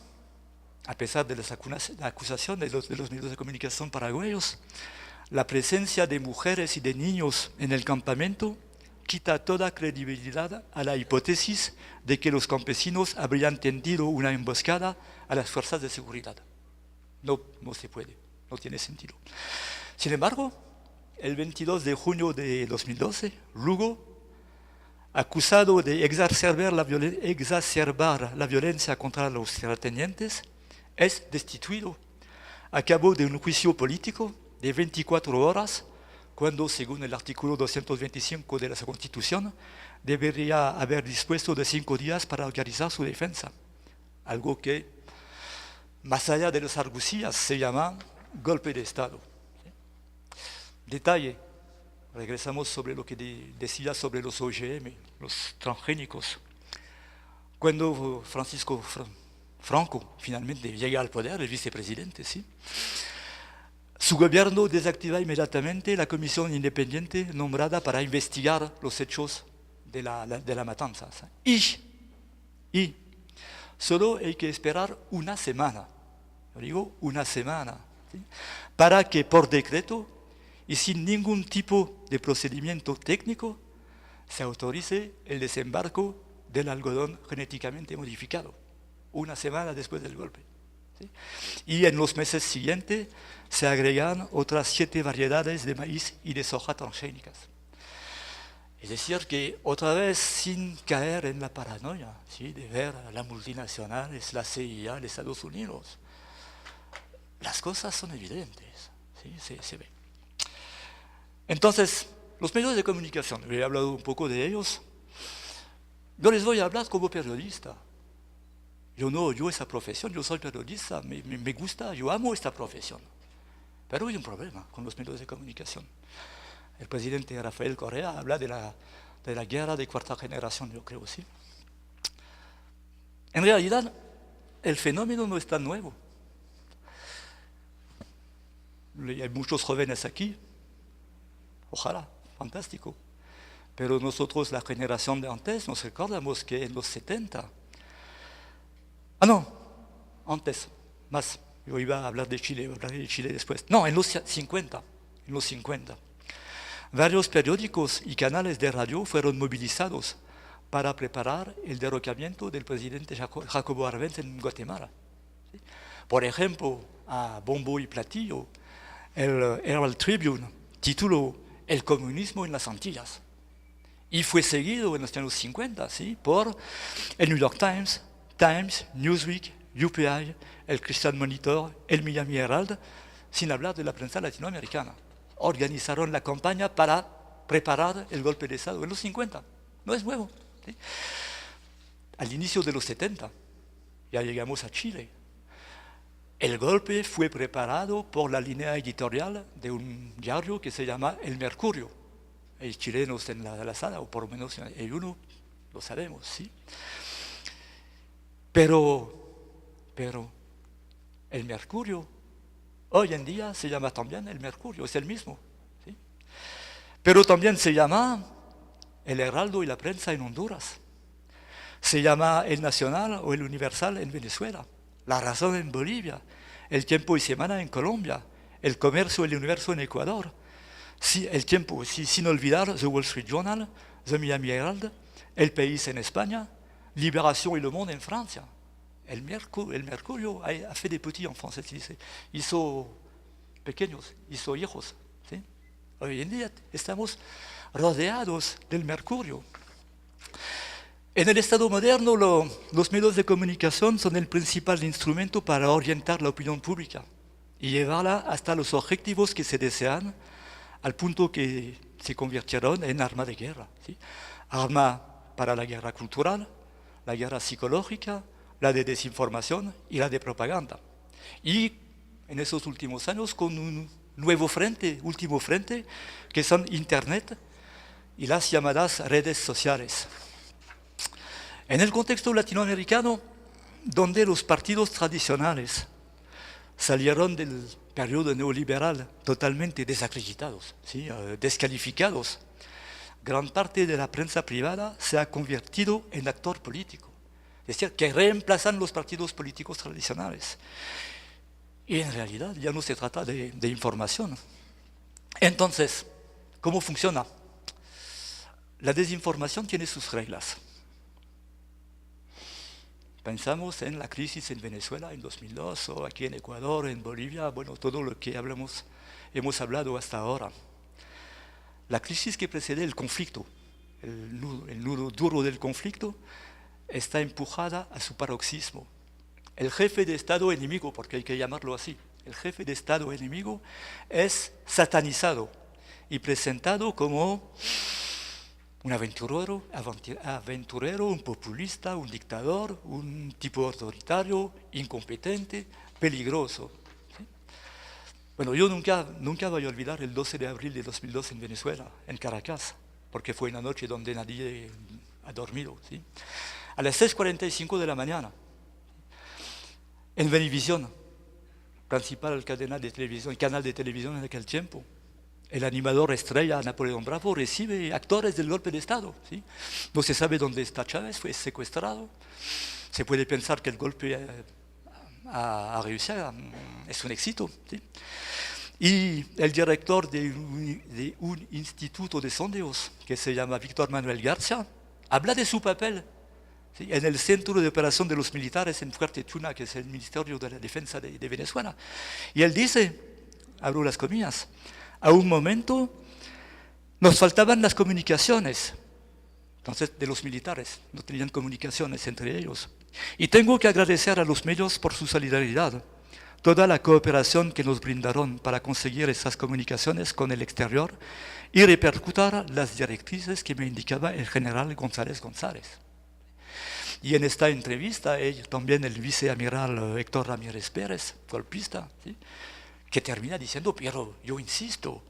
a pesar de las acusaciones de los medios de comunicación paraguayos, la presencia de mujeres y de niños en el campamento quita toda credibilidad a la hipótesis de que los campesinos habrían tendido una emboscada a las fuerzas de seguridad. No se puede, no tiene sentido. Sin embargo, el 22 de junio de 2012, Lugo, acusado de exacerbar la violencia contra los terratenientes, es destituido a cabo de un juicio político de 24 horas, cuando, según el artículo 225 de la Constitución, debería haber dispuesto de 5 días para organizar su defensa. Algo que, más allá de las argucias, se llama golpe de Estado. Detalle, regresamos sobre lo que decía sobre los OGM, los transgénicos. Cuando Franco finalmente llega al poder, el vicepresidente, ¿sí? Su gobierno desactiva inmediatamente la comisión independiente nombrada para investigar los hechos de la matanza. Y solo hay que esperar una semana, yo digo una semana, ¿sí? Para que por decreto y sin ningún tipo de procedimiento técnico se autorice el desembarco del algodón genéticamente modificado, una semana después del golpe. ¿Sí? Y en los meses siguientes se agregan otras 7 variedades de maíz y de soja transgénicas. Es decir, que otra vez sin caer en la paranoia, ¿sí? De ver a las multinacionales, la CIA, los Estados Unidos. Las cosas son evidentes, ¿sí? Se ve. Entonces, los medios de comunicación, he hablado un poco de ellos, yo les voy a hablar como periodista. Yo no odio esa profesión, yo soy periodista, me gusta, yo amo esta profesión. Pero hay un problema con los medios de comunicación. El presidente Rafael Correa habla de la guerra de cuarta generación, yo creo, ¿sí? En realidad, el fenómeno no es tan nuevo. Hay muchos jóvenes aquí, ojalá, fantástico. Pero nosotros, la generación de antes, nos recordamos que en los 70, antes, más, yo iba a hablar de Chile, después. No, en los 50, varios periódicos y canales de radio fueron movilizados para preparar el derrocamiento del presidente Jacobo Arbenz en Guatemala. ¿Sí? Por ejemplo, a bombo y platillo, el Herald Tribune tituló El comunismo en las Antillas. Y fue seguido en los años 50, ¿sí? Por el New York Times, Newsweek, UPI, el Christian Monitor, el Miami Herald, sin hablar de la prensa latinoamericana. Organizaron la campaña para preparar el golpe de Estado en los 50. No es nuevo. ¿Sí? Al inicio de los 70, ya llegamos a Chile. El golpe fue preparado por la línea editorial de un diario que se llama El Mercurio. Hay chilenos en la sala, o por lo menos hay uno, lo sabemos, ¿sí? Pero el Mercurio, hoy en día se llama también el Mercurio, es el mismo, ¿sí? Pero también se llama el Heraldo y la Prensa en Honduras. Se llama el Nacional o el Universal en Venezuela, La Razón en Bolivia, El Tiempo y Semana en Colombia, El Comercio y el Universo en Ecuador. Sí, El Tiempo, sin olvidar The Wall Street Journal, The Miami Herald, El País en España, Libération y Le Monde en Francia. El Mercurio ha fait des petits en français, hizo pequeños, hizo hijos. ¿Sí? Hoy en día estamos rodeados del Mercurio. En el Estado moderno, los medios de comunicación son el principal instrumento para orientar la opinión pública y llevarla hasta los objetivos que se desean, al punto que se convirtieron en arma de guerra. ¿Sí? Arma para la guerra cultural, la guerra psicológica, la de desinformación y la de propaganda. Y en esos últimos años con un último frente, que son Internet y las llamadas redes sociales. En el contexto latinoamericano, donde los partidos tradicionales salieron del periodo neoliberal totalmente desacreditados, ¿sí? Descalificados, gran parte de la prensa privada se ha convertido en actor político, es decir, que reemplazan los partidos políticos tradicionales. Y en realidad ya no se trata de información. Entonces, ¿cómo funciona? La desinformación tiene sus reglas. Pensamos en la crisis en Venezuela en 2002 o aquí en Ecuador, en Bolivia, bueno, todo lo que hemos hablado hasta ahora. La crisis que precede el conflicto, el nudo duro del conflicto, está empujada a su paroxismo. El jefe de Estado enemigo, porque hay que llamarlo así, el jefe de Estado enemigo es satanizado y presentado como un aventurero, un populista, un dictador, un tipo autoritario, incompetente, peligroso. ¿Sí? Bueno, yo nunca voy a olvidar el 12 de abril de 2002 en Venezuela, en Caracas, porque fue una noche donde nadie ha dormido. ¿Sí? A las 6:45 de la mañana, en Venevisión, principal canal de televisión en aquel tiempo, el animador estrella Napoleón Bravo recibe actores del golpe de Estado. ¿Sí? No se sabe dónde está Chávez, fue secuestrado. Se puede pensar que el golpe a reusado, es un éxito. ¿Sí? Y el director de un instituto de sondeos que se llama Víctor Manuel García habla de su papel, ¿sí? En el centro de operación de los militares en Fuerte Tuna, que es el Ministerio de la Defensa de Venezuela. Y él dice, abro las comillas, a un momento nos faltaban las comunicaciones, entonces de los militares, no tenían comunicaciones entre ellos. Y tengo que agradecer a los medios por su solidaridad, toda la cooperación que nos brindaron para conseguir esas comunicaciones con el exterior y repercutir las directrices que me indicaba el general González González. Y en esta entrevista, también el viceamiral Héctor Ramírez Pérez, golpista, ¿sí? Que termina diciendo, pero yo insisto,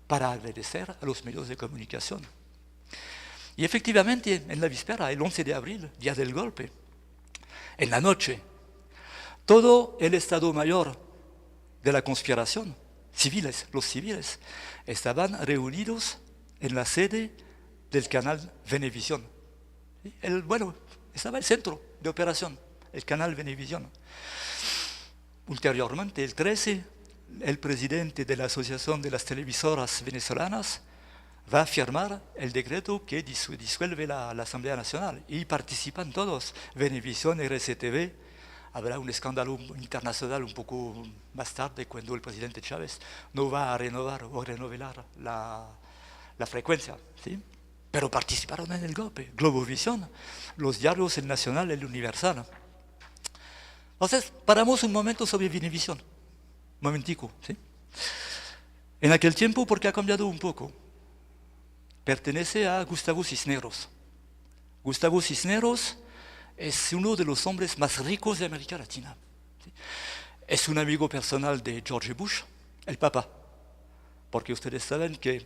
para agradecer a los medios de comunicación. Y efectivamente, en la víspera, el 11 de abril, día del golpe, en la noche, todo el Estado Mayor de la conspiración, los civiles, estaban reunidos en la sede del canal Venevisión. Estaba el centro de operación, el canal Venevisión. Ulteriormente, el 13, el presidente de la Asociación de las Televisoras Venezolanas va a firmar el decreto que disuelve la Asamblea Nacional y participan todos, Venevisión, RCTV. Habrá un escándalo internacional un poco más tarde cuando el presidente Chávez no va a renovar o renovar la frecuencia, ¿sí? Pero participaron en el golpe, Globovisión, los diarios El Nacional, El Universal. Entonces, paramos un momento sobre Venevisión. Momentico, ¿sí? En aquel tiempo, porque ha cambiado un poco, pertenece a Gustavo Cisneros. Gustavo Cisneros es uno de los hombres más ricos de América Latina. ¿Sí? Es un amigo personal de George Bush, el Papa, porque ustedes saben que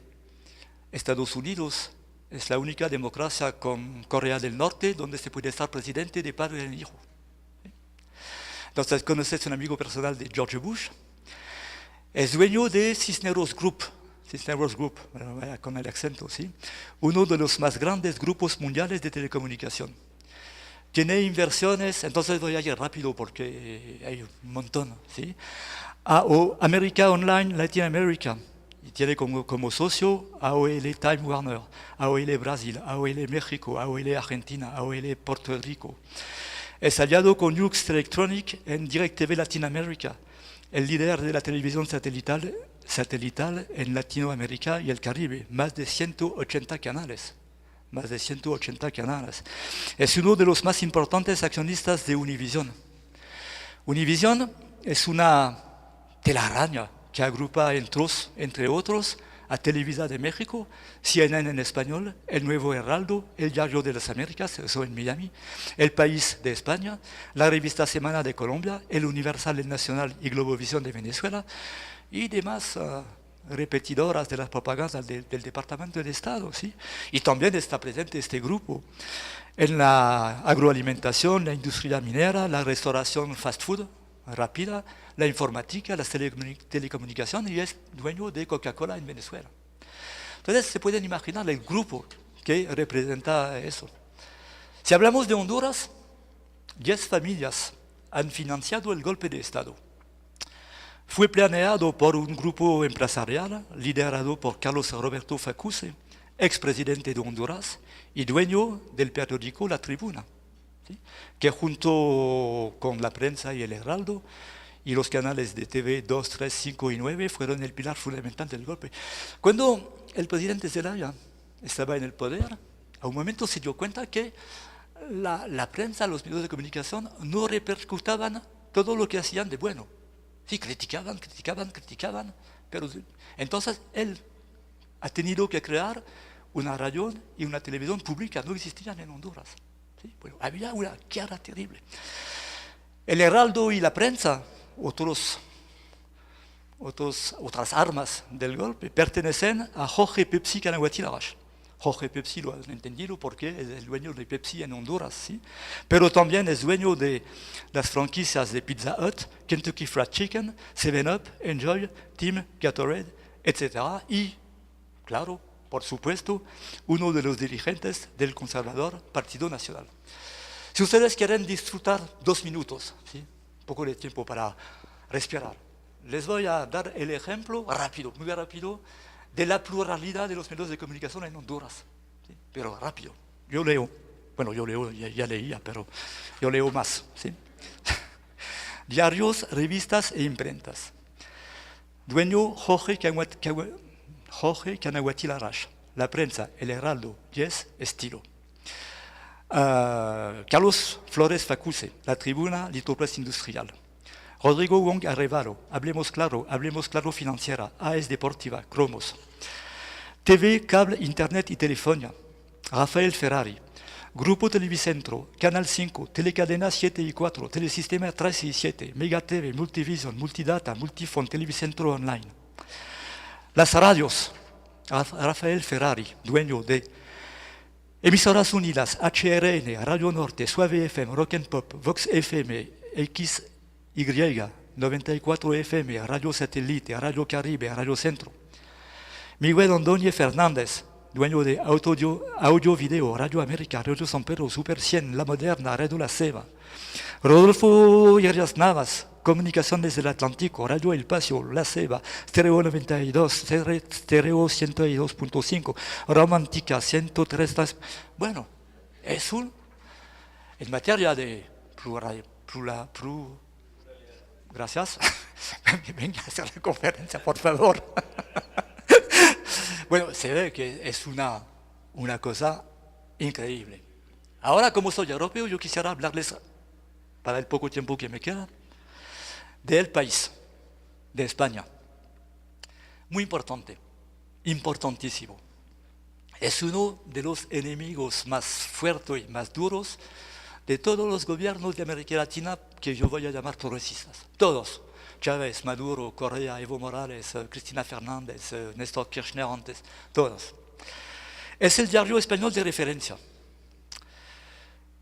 Estados Unidos es la única democracia con Corea del Norte donde se puede estar presidente de padre en hijo. ¿Sí? Entonces, conoces un amigo personal de George Bush. Es dueño de Cisneros Group, con el acento, ¿sí? Uno de los más grandes grupos mundiales de telecomunicación. Tiene inversiones, entonces voy a ir rápido porque hay un montón, ¿sí? América Online, Latin America, y tiene como socio AOL Time Warner, AOL Brasil, AOL México, AOL Argentina, AOL Puerto Rico. Es aliado con Hughes Electronic en DirecTV Latinoamérica, el líder de la televisión satelital en Latinoamérica y el Caribe, más de 180 canales. Más de 180 canales. Es uno de los más importantes accionistas de Univision. Univision es una telaraña que agrupa entre otros a Televisa de México, CNN en español, El Nuevo Heraldo, El Diario de las Américas, eso en Miami, El País de España, la Revista Semana de Colombia, El Universal, El Nacional y Globovisión de Venezuela y demás repetidoras de las propagandas del Departamento de Estado, ¿sí? Y también está presente este grupo en la agroalimentación, la industria minera, la restauración fast food rápida, la informática, las telecomunicaciones y es dueño de Coca-Cola en Venezuela. Entonces se pueden imaginar el grupo que representa eso. Si hablamos de Honduras, 10 familias han financiado el golpe de Estado. Fue planeado por un grupo empresarial liderado por Carlos Roberto Facuse, expresidente de Honduras y dueño del periódico La Tribuna, ¿sí? Que junto con la prensa y el Heraldo y los canales de TV 2, 3, 5 y 9 fueron el pilar fundamental del golpe. Cuando el presidente Zelaya estaba en el poder, a un momento se dio cuenta que la prensa, los medios de comunicación no repercutaban todo lo que hacían de bueno. Sí, criticaban, pero entonces él ha tenido que crear una radio y una televisión pública, no existían en Honduras. ¿Sí? Bueno, había una guerra terrible. El Heraldo y la prensa, otras armas del golpe, pertenecen a Jorge Pepsi Canaguatl Larache. Jorge Pepsi lo han entendido porque es el dueño de Pepsi en Honduras, ¿sí? Pero también es dueño de las franquicias de Pizza Hut, Kentucky Fried Chicken, 7-Up, Enjoy, Team, Gatorade, etc. Y, claro, por supuesto, uno de los dirigentes del conservador Partido Nacional. Si ustedes quieren disfrutar 2 minutos, ¿sí? Un poco de tiempo para respirar, les voy a dar el ejemplo rápido, muy rápido, de la pluralidad de los medios de comunicación en Honduras. ¿Sí? Pero rápido. Yo leo, ya leía, pero yo leo más. ¿Sí? Diarios, revistas e imprentas. Dueño Jorge Canaguatl Larache. La prensa, El Heraldo, Yes, Estilo. Carlos Flores Facuse, La Tribuna, Litopress Industrial. Rodrigo Wong Arevalo, Hablemos Claro Financiera, AES Deportiva, Cromos. TV, Cable, Internet y Telefonía, Rafael Ferrari. Grupo Televicentro, Canal 5, Telecadena 7 y 4, Telesistema 3 y 7, Mega TV, Multivision, Multidata, Multifon, Televicentro Online. Las radios, Rafael Ferrari, dueño de Emisoras Unidas, HRN, Radio Norte, Suave FM, Rock and Pop, Vox FM, XY, 94 FM, Radio Satélite, Radio Caribe, Radio Centro. Miguel Ordóñez Fernández, dueño de Audio Video, Radio América, Radio San Pedro, Super 100, La Moderna, Radio La Ceba. Rodolfo Arias Navas, Comunicaciones del Atlántico, Radio El Paseo, La Ceba, Stereo 92, Stereo 102.5, Romántica 103. Bueno, es en materia de gracias. Venga a hacer la conferencia, por favor. Bueno, se ve que es una cosa increíble. Ahora, como soy europeo, yo quisiera hablarles, para el poco tiempo que me queda, del país, de España. Muy importante, importantísimo. Es uno de los enemigos más fuertes y más duros de todos los gobiernos de América Latina que yo voy a llamar progresistas. Todos. Chávez, Maduro, Correa, Evo Morales, Cristina Fernández, Néstor Kirchner antes, todos. Es el diario español de referencia.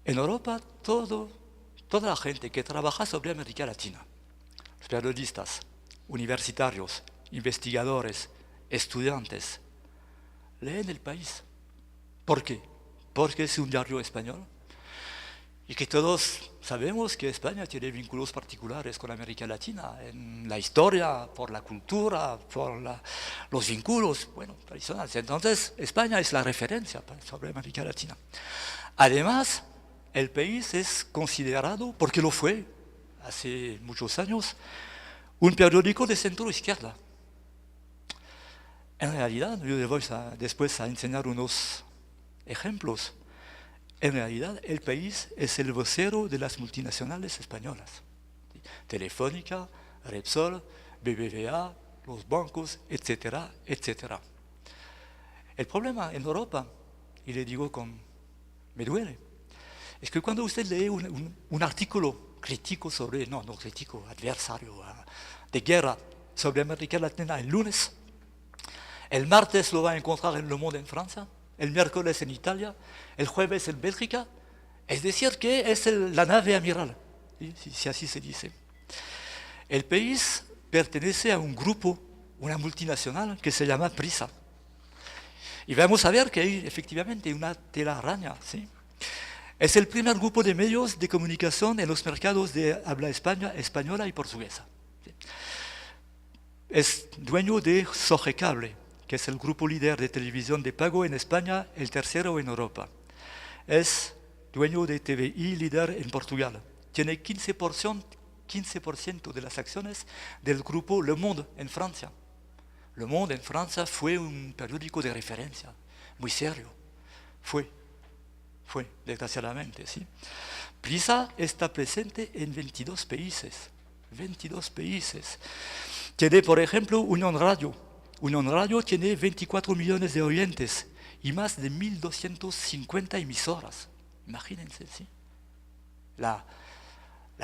En Europa, toda la gente que trabaja sobre América Latina, los periodistas, universitarios, investigadores, estudiantes, leen El País. ¿Por qué? Porque es un diario español Y que todos sabemos que España tiene vínculos particulares con América Latina, en la historia, por la cultura, por los vínculos, bueno, tradicionales. Entonces, España es la referencia sobre América Latina. Además, el país es considerado, porque lo fue hace muchos años, un periódico de centro izquierda. En realidad, yo les voy después a enseñar unos ejemplos. En realidad, el país es el vocero de las multinacionales españolas. Telefónica, Repsol, BBVA, los bancos, etcétera, etcétera. El problema en Europa, y le digo me duele, es que cuando usted lee un artículo crítico sobre, no crítico, adversario, de guerra sobre América Latina el lunes, el martes lo va a encontrar en Le Monde en Francia, el miércoles en Italia, el jueves en Bélgica, es decir, que es la nave amiral, ¿sí? Si así se dice. El país pertenece a un grupo, una multinacional que se llama Prisa. Y vamos a ver que hay efectivamente una telaraña, ¿sí? Es el primer grupo de medios de comunicación en los mercados de habla española y portuguesa. ¿Sí? Es dueño de Sogecable, que es el grupo líder de televisión de pago en España, el tercero en Europa. Es dueño de TVI, líder en Portugal. Tiene 15% de las acciones del grupo Le Monde en Francia. Le Monde en Francia fue un periódico de referencia, muy serio. Fue, desgraciadamente, ¿sí? Prisa está presente en 22 países. 22 países. Tiene, por ejemplo, Unión Radio. Unión Radio tiene 24 millones de oyentes y más de 1.250 emisoras. Imagínense, ¿sí? La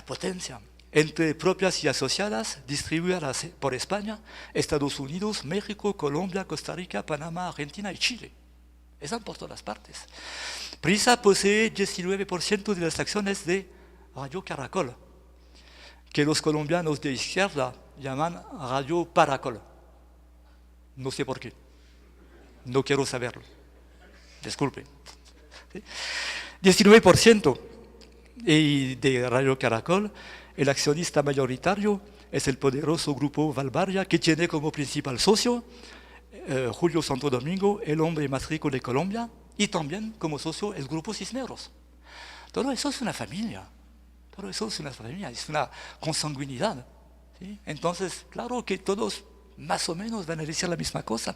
potencia. Entre propias y asociadas, distribuidas por España, Estados Unidos, México, Colombia, Costa Rica, Panamá, Argentina y Chile. Están por todas partes. Prisa posee 19% de las acciones de Radio Caracol, que los colombianos de izquierda llaman Radio Paracol. No sé por qué. No quiero saberlo. Disculpe. ¿Sí? 19% de Radio Caracol. El accionista mayoritario es el poderoso grupo Valvaria, que tiene como principal socio Julio Santo Domingo, el hombre más rico de Colombia, y también como socio el grupo Cisneros. Todo eso es una familia. Todo eso es una familia, es una consanguinidad. ¿Sí? Entonces, claro que todos más o menos van a decir la misma cosa.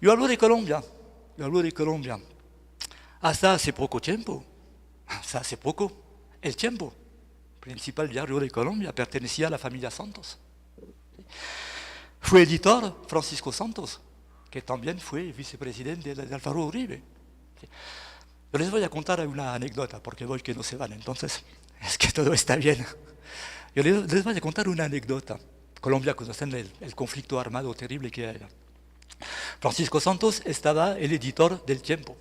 Yo hablo de Colombia. Hasta hace poco tiempo, El Tiempo, principal diario de Colombia, pertenecía a la familia Santos. Fue editor Francisco Santos, que también fue vicepresidente de Álvaro Uribe. Yo les voy a contar una anécdota, porque voy que no se van, entonces es que todo está bien. Yo les voy a contar una anécdota. Colombia, conocen el conflicto armado terrible que hay. Francisco Santos estaba el editor del Tiempo.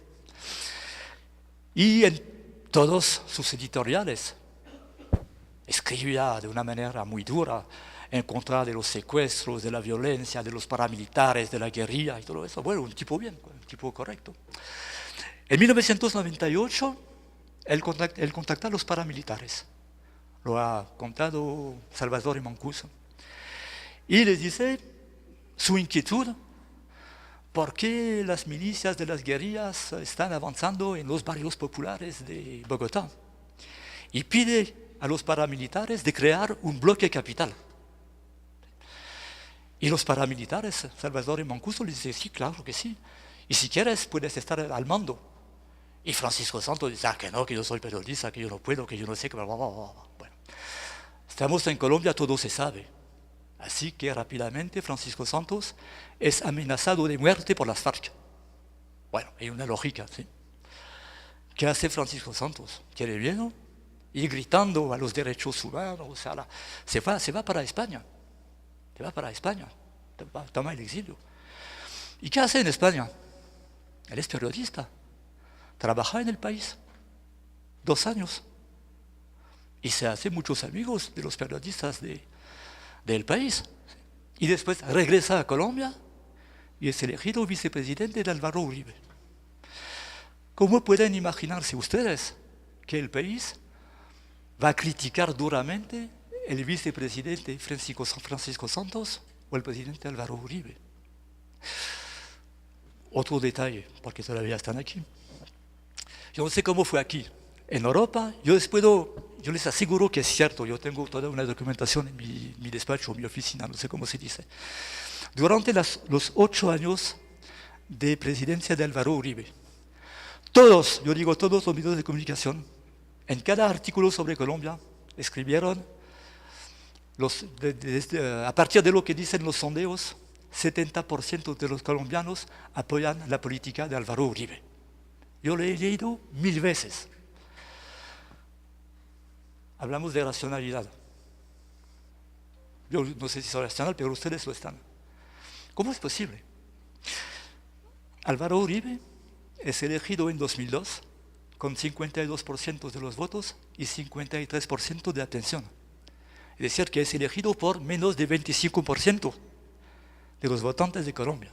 Y en todos sus editoriales escribía de una manera muy dura en contra de los secuestros, de la violencia, de los paramilitares, de la guerrilla y todo eso. Bueno, un tipo bien, un tipo correcto. En 1998, él contacta a los paramilitares. Lo ha contado Salvador Mancuso. Y les dice su inquietud, ¿por qué las milicias de las guerrillas están avanzando en los barrios populares de Bogotá? Y pide a los paramilitares de crear un bloque capital. Y los paramilitares, Salvador Mancuso, les dice, sí, claro que sí. Y si quieres, puedes estar al mando. Y Francisco Santos dice, que no, que yo soy periodista, que yo no puedo, que yo no sé, que bla, bla, bla, bla. Bueno, estamos en Colombia, todo se sabe. Así que rápidamente Francisco Santos es amenazado de muerte por las FARC. Bueno, hay una lógica, ¿sí? ¿Qué hace Francisco Santos? ¿Quiere bien? Y gritando a los derechos humanos, o sea, se va para España. Se va para España, toma el exilio. ¿Y qué hace en España? Él es periodista. Trabaja en el país 2 años. Y se hace muchos amigos de los periodistas del país. Y después regresa a Colombia y es elegido vicepresidente de Álvaro Uribe. ¿Cómo pueden imaginarse ustedes que el país va a criticar duramente el vicepresidente Francisco Santos o el presidente Álvaro Uribe. Otro detalle, porque todavía están aquí. Yo no sé cómo fue aquí. En Europa, yo les aseguro que es cierto, yo tengo toda una documentación en mi despacho, en mi oficina, no sé cómo se dice. Durante los 8 años de presidencia de Álvaro Uribe, todos, yo digo todos los medios de comunicación, en cada artículo sobre Colombia, escribieron, a partir de lo que dicen los sondeos, 70% de los colombianos apoyan la política de Álvaro Uribe. Yo lo he leído 1000 veces. Hablamos de racionalidad. Yo no sé si soy racional, pero ustedes lo están. ¿Cómo es posible? Álvaro Uribe es elegido en 2002 con 52% de los votos y 53% de abstención. Es decir, que es elegido por menos de 25% de los votantes de Colombia.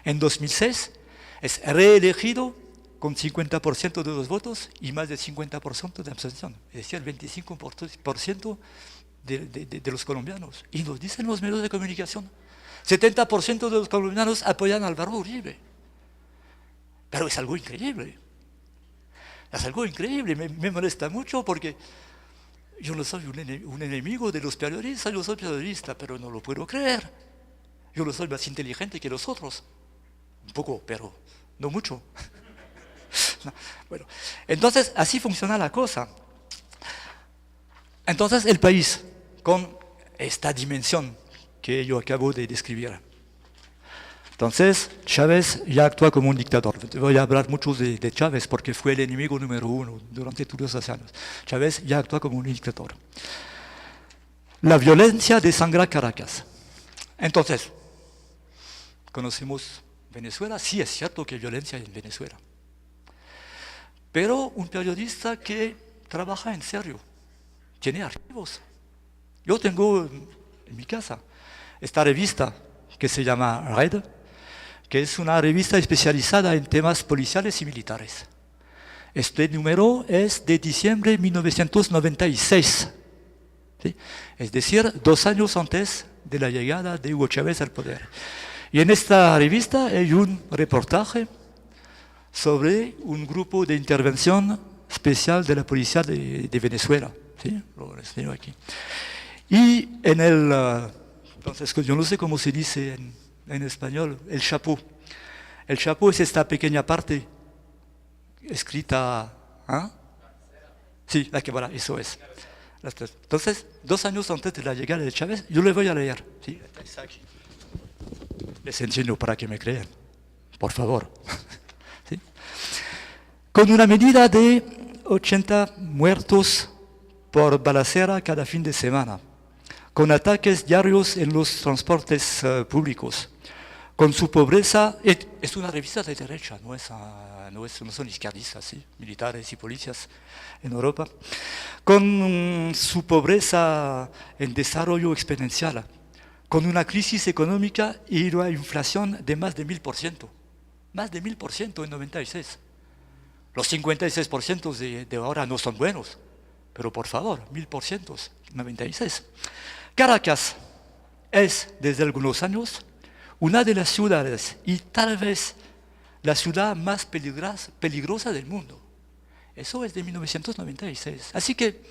En 2006 es reelegido con 50% de los votos y más de 50% de abstención. Es decir, 25% de los colombianos. Y nos dicen los medios de comunicación. 70% de los colombianos apoyan a Álvaro Uribe. Pero es algo increíble. Es algo increíble. Me molesta mucho porque yo no soy un enemigo de los periodistas, yo soy periodista, pero no lo puedo creer. Yo no soy más inteligente que los otros. Un poco, pero no mucho. No, bueno, entonces así funciona la cosa. Entonces el país, con esta dimensión que yo acabo de describir. Entonces Chávez ya actúa como un dictador. Voy a hablar mucho de Chávez porque fue el enemigo número 1 durante todos esos años. Chávez ya actúa como un dictador. La violencia desangra Caracas. Entonces, ¿conocemos Venezuela? Sí, es cierto que hay violencia en Venezuela. Pero un periodista que trabaja en serio, tiene archivos. Yo tengo en mi casa esta revista que se llama Red, que es una revista especializada en temas policiales y militares. Este número es de diciembre de 1996, ¿sí? Es decir, 2 años antes de la llegada de Hugo Chávez al poder. Y en esta revista hay un reportaje sobre un grupo de intervención especial de la policía de Venezuela. ¿Sí? Lo enseño aquí. Y en entonces yo no sé cómo se dice en español, el chapeau. El chapeau es esta pequeña parte escrita, ¿ah? Sí, la que voilà, eso es. Entonces, 2 años antes de la llegada de Chávez, yo le voy a leer. ¿Sí? Está aquí. Les enseño para que me crean, por favor. ¿Sí? Con una medida de 80 muertos por balacera cada fin de semana, con ataques diarios en los transportes públicos, con su pobreza, es una revista de derecha, no son izquierdistas, ¿sí? Militares y policías en Europa, con su pobreza en desarrollo exponencial, con una crisis económica y una inflación de más de 1000%, más de 1000% en 96. Los 56% de ahora no son buenos, pero por favor, 1000% en 96. Caracas es, desde algunos años, una de las ciudades y tal vez la ciudad más peligrosa del mundo. Eso es de 1996. Así que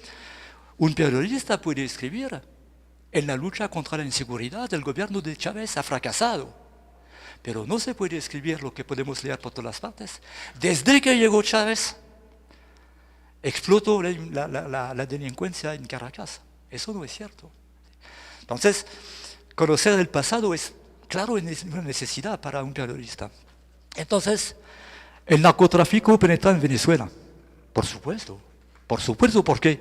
un periodista puede escribir: en la lucha contra la inseguridad, el gobierno de Chávez ha fracasado. Pero no se puede escribir lo que podemos leer por todas partes. Desde que llegó Chávez, explotó la delincuencia en Caracas. Eso no es cierto. Entonces, conocer el pasado es, claro, una necesidad para un periodista. Entonces, el narcotráfico penetra en Venezuela. Por supuesto, porque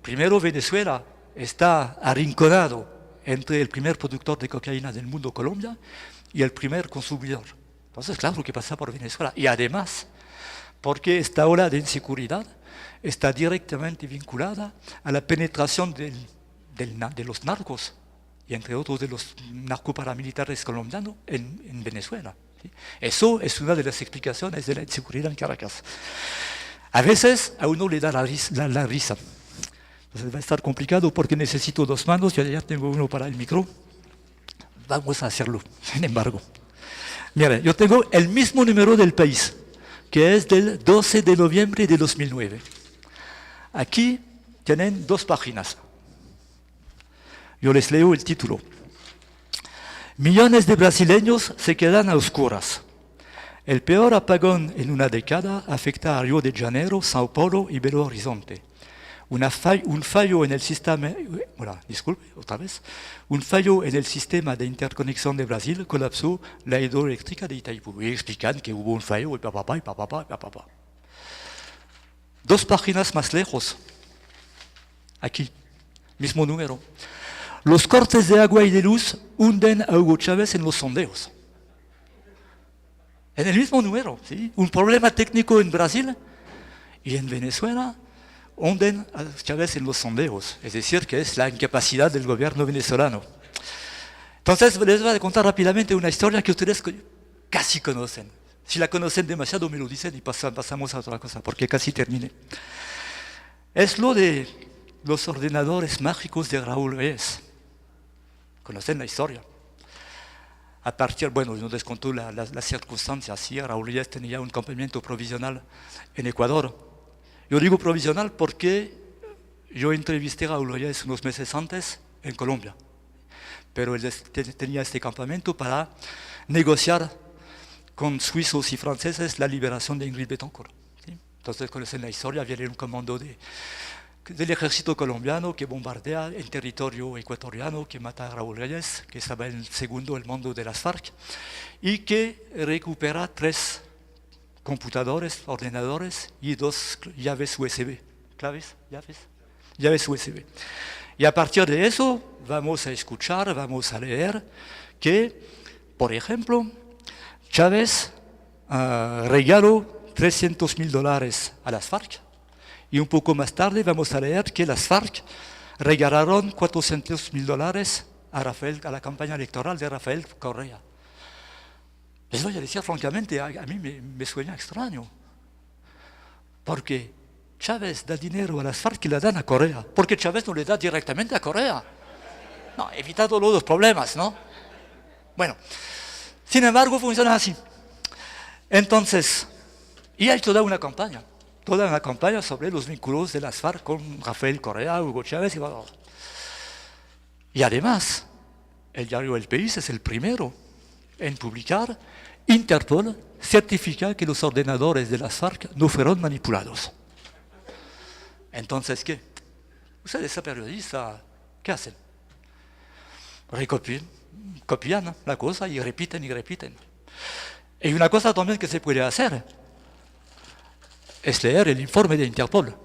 primero Venezuela está arrinconado entre el primer productor de cocaína del mundo, Colombia, y el primer consumidor. Entonces, claro que pasa por Venezuela. Y además, porque esta ola de inseguridad está directamente vinculada a la penetración de los narcos, y entre otros de los narcoparamilitares colombianos en Venezuela. ¿Sí? Eso es una de las explicaciones de la inseguridad en Caracas. A veces a uno le da la risa. Entonces va a estar complicado porque necesito dos manos, yo ya tengo uno para el micro. Vamos a hacerlo, sin embargo. Mira, yo tengo el mismo número del País, que es del 12 de noviembre de 2009. Aquí tienen dos páginas. Yo les leo el título. Millones de brasileños se quedan a oscuras. El peor apagón en una década afecta a Río de Janeiro, Sao Paulo y Belo Horizonte. Un fallo en el sistema, un fallo en el sistema de interconexión de Brasil colapsó la hidroeléctrica de Itaipú. Y explican que hubo un fallo y papá. Dos páginas más lejos, aquí, mismo número. Los cortes de agua y de luz hunden a Hugo Chávez en los sondeos. En el mismo número, ¿sí? Un problema técnico en Brasil y en Venezuela hunden a Chávez en los sondeos. Es decir, que es la incapacidad del gobierno venezolano. Entonces, les voy a contar rápidamente una historia que ustedes casi conocen. Si la conocen demasiado, me lo dicen y pasamos a otra cosa, porque casi terminé. Es lo de los ordenadores mágicos de Raúl Reyes. Conocen la historia. A partir, bueno, nos descontó las circunstancias. Sí, Raúl Reyes tenía un campamento provisional en Ecuador. Yo digo provisional porque yo entrevisté a Raúl Reyes unos meses antes en Colombia. Pero él tenía este campamento para negociar con suizos y franceses la liberación de Ingrid Betancourt. ¿Sí? Entonces conocen la historia, viene un comando del ejército colombiano que bombardea en territorio ecuatoriano, que mata a Raúl Reyes, que estaba en el mando de las FARC, y que recupera 3 computadores, ordenadores y 2 llaves USB. Llaves USB. Y a partir de eso vamos a escuchar, vamos a leer que, por ejemplo, Chávez regaló $300,000 a las FARC. Y un poco más tarde vamos a leer que las FARC regalaron $400,000 a la campaña electoral de Rafael Correa. Les voy a decir francamente, a mí me suena extraño. Porque Chávez da dinero a las FARC y la dan a Correa. Porque Chávez no le da directamente a Correa. No, evita todos los problemas, ¿no? Bueno, sin embargo funciona así. Entonces, y hay toda una campaña sobre los vínculos de las FARC con Rafael Correa, Hugo Chávez y además, el diario El País es el primero en publicar. Interpol certifica que los ordenadores de las FARC no fueron manipulados. Entonces, ¿qué? Ustedes, esa periodista, ¿qué hacen? Copian la cosa y repiten. Y una cosa también que se puede hacer es leer el informe de Interpol.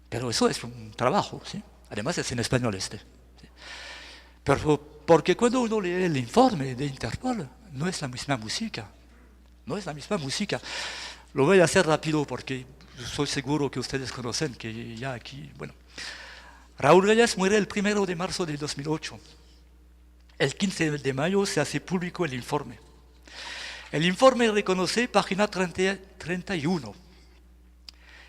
Pero eso es un trabajo, ¿sí? Además es en español ¿sí? Pero porque cuando uno lee el informe de Interpol, no es la misma música. Lo voy a hacer rápido porque soy seguro que ustedes conocen que ya aquí, bueno. Raúl Reyes muere el 1 de marzo de 2008. El 15 de mayo se hace público el informe. El informe reconoce, página 31.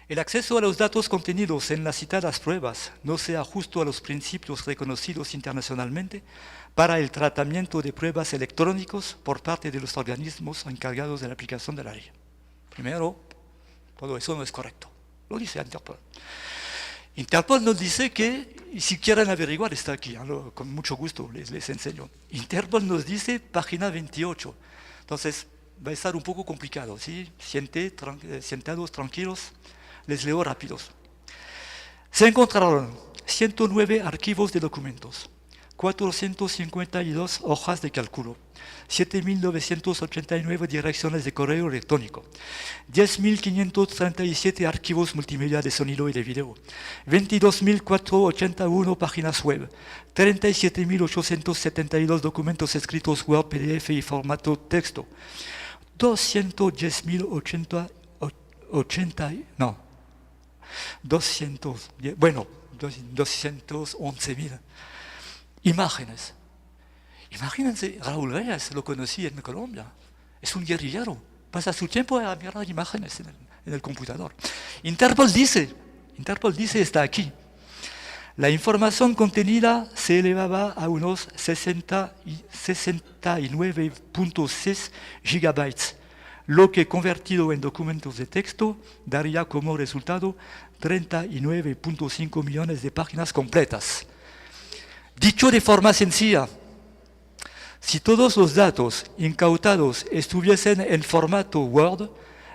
El acceso a los datos contenidos en las citadas pruebas no se ajusta a los principios reconocidos internacionalmente para el tratamiento de pruebas electrónicos por parte de los organismos encargados de la aplicación de la ley. Primero, todo eso no es correcto. Lo dice Interpol. Interpol nos dice que, y si quieren averiguar, está aquí, con mucho gusto les enseño. Interpol nos dice, página 28. Entonces, va a estar un poco complicado, ¿sí? Sentados, tranquilos, les leo rápidos. Se encontraron 109 archivos de documentos, 452 hojas de cálculo, 7.989 direcciones de correo electrónico, 10.537 archivos multimedia de sonido y de video, 22.481 páginas web, 37.872 documentos escritos Word, PDF y formato texto, 211.000 imágenes. Imagínense, Raúl Reyes lo conocí en Colombia. Es un guerrillero. Pasa su tiempo a mirar imágenes en el computador. Interpol dice, está aquí. La información contenida se elevaba a unos 69.6 gigabytes, lo que convertido en documentos de texto daría como resultado 39.5 millones de páginas completas. Dicho de forma sencilla, si todos los datos incautados estuviesen en formato Word,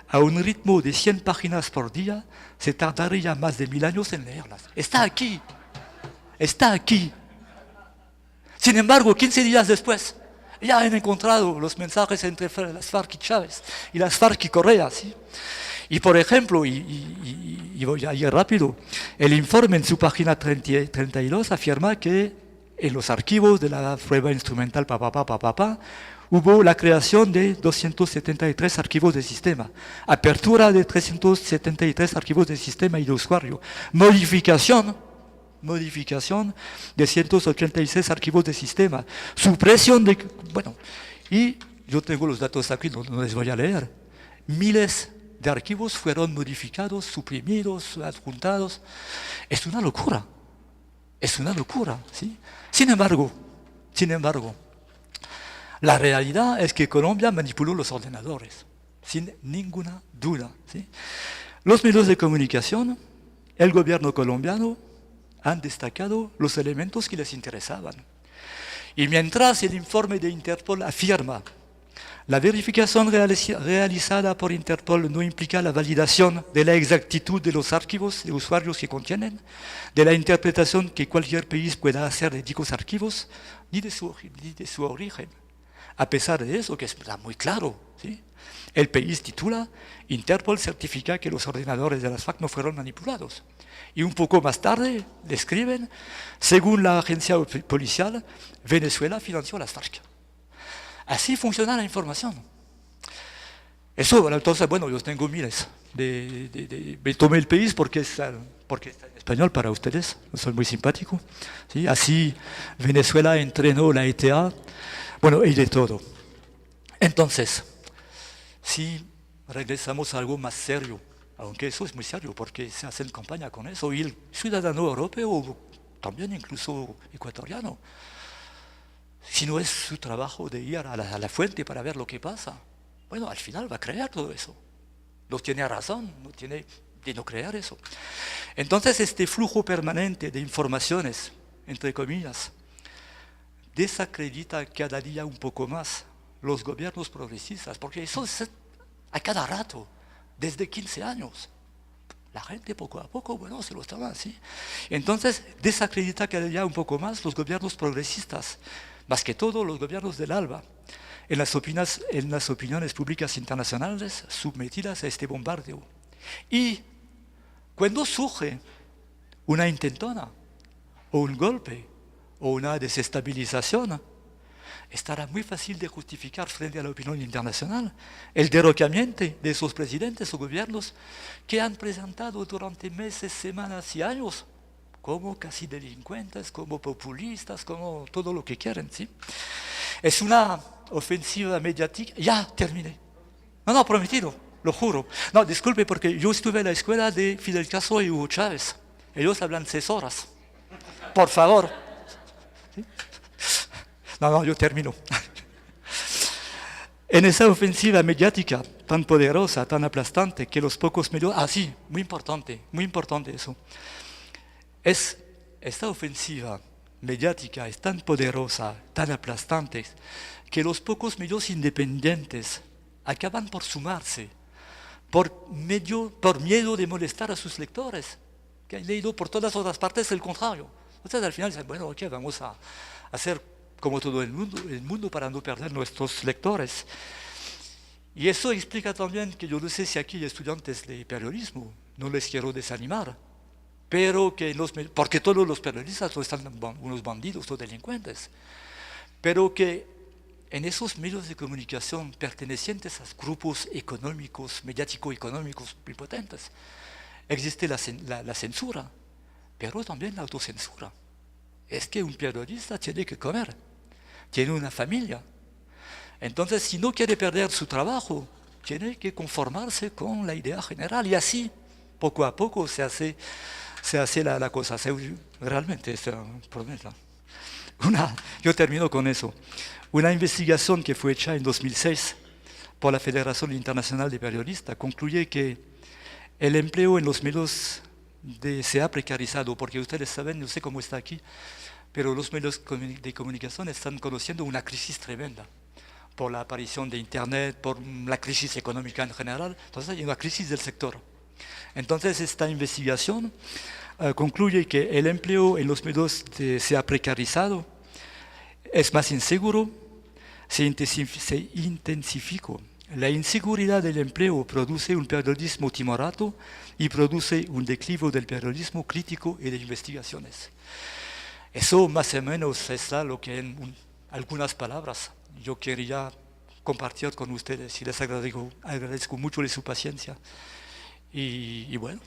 a un ritmo de 100 páginas por día, se tardaría más de 1000 años en leerlas. Está aquí. Sin embargo, 15 días después, ya han encontrado los mensajes entre las FARC y Chávez, y las FARC y Correa, ¿sí? Y por ejemplo, y voy a ir rápido, el informe en su página 32 afirma que en los archivos de la prueba instrumental hubo la creación de 273 archivos de sistema, apertura de 373 archivos de sistema y de usuario, modificación de 186 archivos de sistema, supresión de... Bueno, y yo tengo los datos aquí, no les voy a leer. Miles de archivos fueron modificados, suprimidos, adjuntados. Es una locura, ¿sí? Sin embargo, la realidad es que Colombia manipuló los ordenadores, sin ninguna duda, ¿sí? Los medios de comunicación, el gobierno colombiano, han destacado los elementos que les interesaban. Y mientras el informe de Interpol afirma la verificación realizada por Interpol no implica la validación de la exactitud de los archivos de usuarios que contienen, de la interpretación que cualquier país pueda hacer de dichos archivos, ni de su origen. A pesar de eso, que está muy claro, ¿sí? El país titula, Interpol certifica que los ordenadores de las FARC no fueron manipulados. Y un poco más tarde le escriben, según la agencia policial, Venezuela financió a las FARC. Así funciona la información. Eso, entonces, bueno, yo tengo miles. Me tomé el país porque está en español para ustedes, soy muy simpático. ¿Sí? Así Venezuela entrenó la ETA, bueno, y de todo. Entonces, si regresamos a algo más serio, aunque eso es muy serio porque se hace campaña con eso, y el ciudadano europeo, también incluso ecuatoriano, si no es su trabajo de ir a la fuente para ver lo que pasa, bueno, al final va a creer todo eso. No tiene razón, no tiene de no creer eso. Entonces, este flujo permanente de informaciones, entre comillas, desacredita cada día un poco más los gobiernos progresistas, porque eso es a cada rato, desde 15 años. La gente poco a poco, bueno, se lo toma así. Entonces, desacredita cada día un poco más los gobiernos progresistas, más que todo los gobiernos del ALBA, en las opiniones públicas internacionales sometidas a este bombardeo. Y cuando surge una intentona, o un golpe, o una desestabilización, estará muy fácil de justificar frente a la opinión internacional el derrocamiento de esos presidentes o gobiernos que han presentado durante meses, semanas y años como casi delincuentes, como populistas, como todo lo que quieren, ¿sí? Es una ofensiva mediática. Ya terminé. No, prometido, lo juro. No, disculpe, porque yo estuve en la escuela de Fidel Castro y Hugo Chávez. Ellos hablan 6 horas. Por favor. ¿Sí? No, yo termino. En esa ofensiva mediática tan poderosa, tan aplastante, que los pocos medios... sí, muy importante eso. Esta ofensiva mediática es tan poderosa, tan aplastante, que los pocos medios independientes acaban por sumarse, por miedo de molestar a sus lectores, que han leído por todas otras partes el contrario. Entonces al final dicen, bueno, ok, vamos a hacer como todo el mundo para no perder nuestros lectores. Y eso explica también que yo no sé si aquí hay estudiantes de periodismo, no les quiero desanimar, pero que porque todos los periodistas están unos bandidos o delincuentes, pero que en esos medios de comunicación pertenecientes a grupos económicos, mediático-económicos muy potentes, existe la censura, pero también la autocensura. Es que un periodista tiene que comer, tiene una familia. Entonces, si no quiere perder su trabajo, tiene que conformarse con la idea general y así, poco a poco, se hace la cosa. Realmente es un problema. Yo termino con eso. Una investigación que fue hecha en 2006 por la Federación Internacional de Periodistas concluye que el empleo en los medios se ha precarizado, porque ustedes saben, no sé cómo está aquí, pero los medios de comunicación están conociendo una crisis tremenda por la aparición de Internet, por la crisis económica en general. Entonces hay una crisis del sector. Entonces esta investigación concluye que el empleo en los medios se ha precarizado, es más inseguro, se intensificó. La inseguridad del empleo produce un periodismo timorato y produce un declive del periodismo crítico y de investigaciones. Eso más o menos es lo que en algunas palabras yo quería compartir con ustedes y les agradezco mucho de su paciencia y bueno.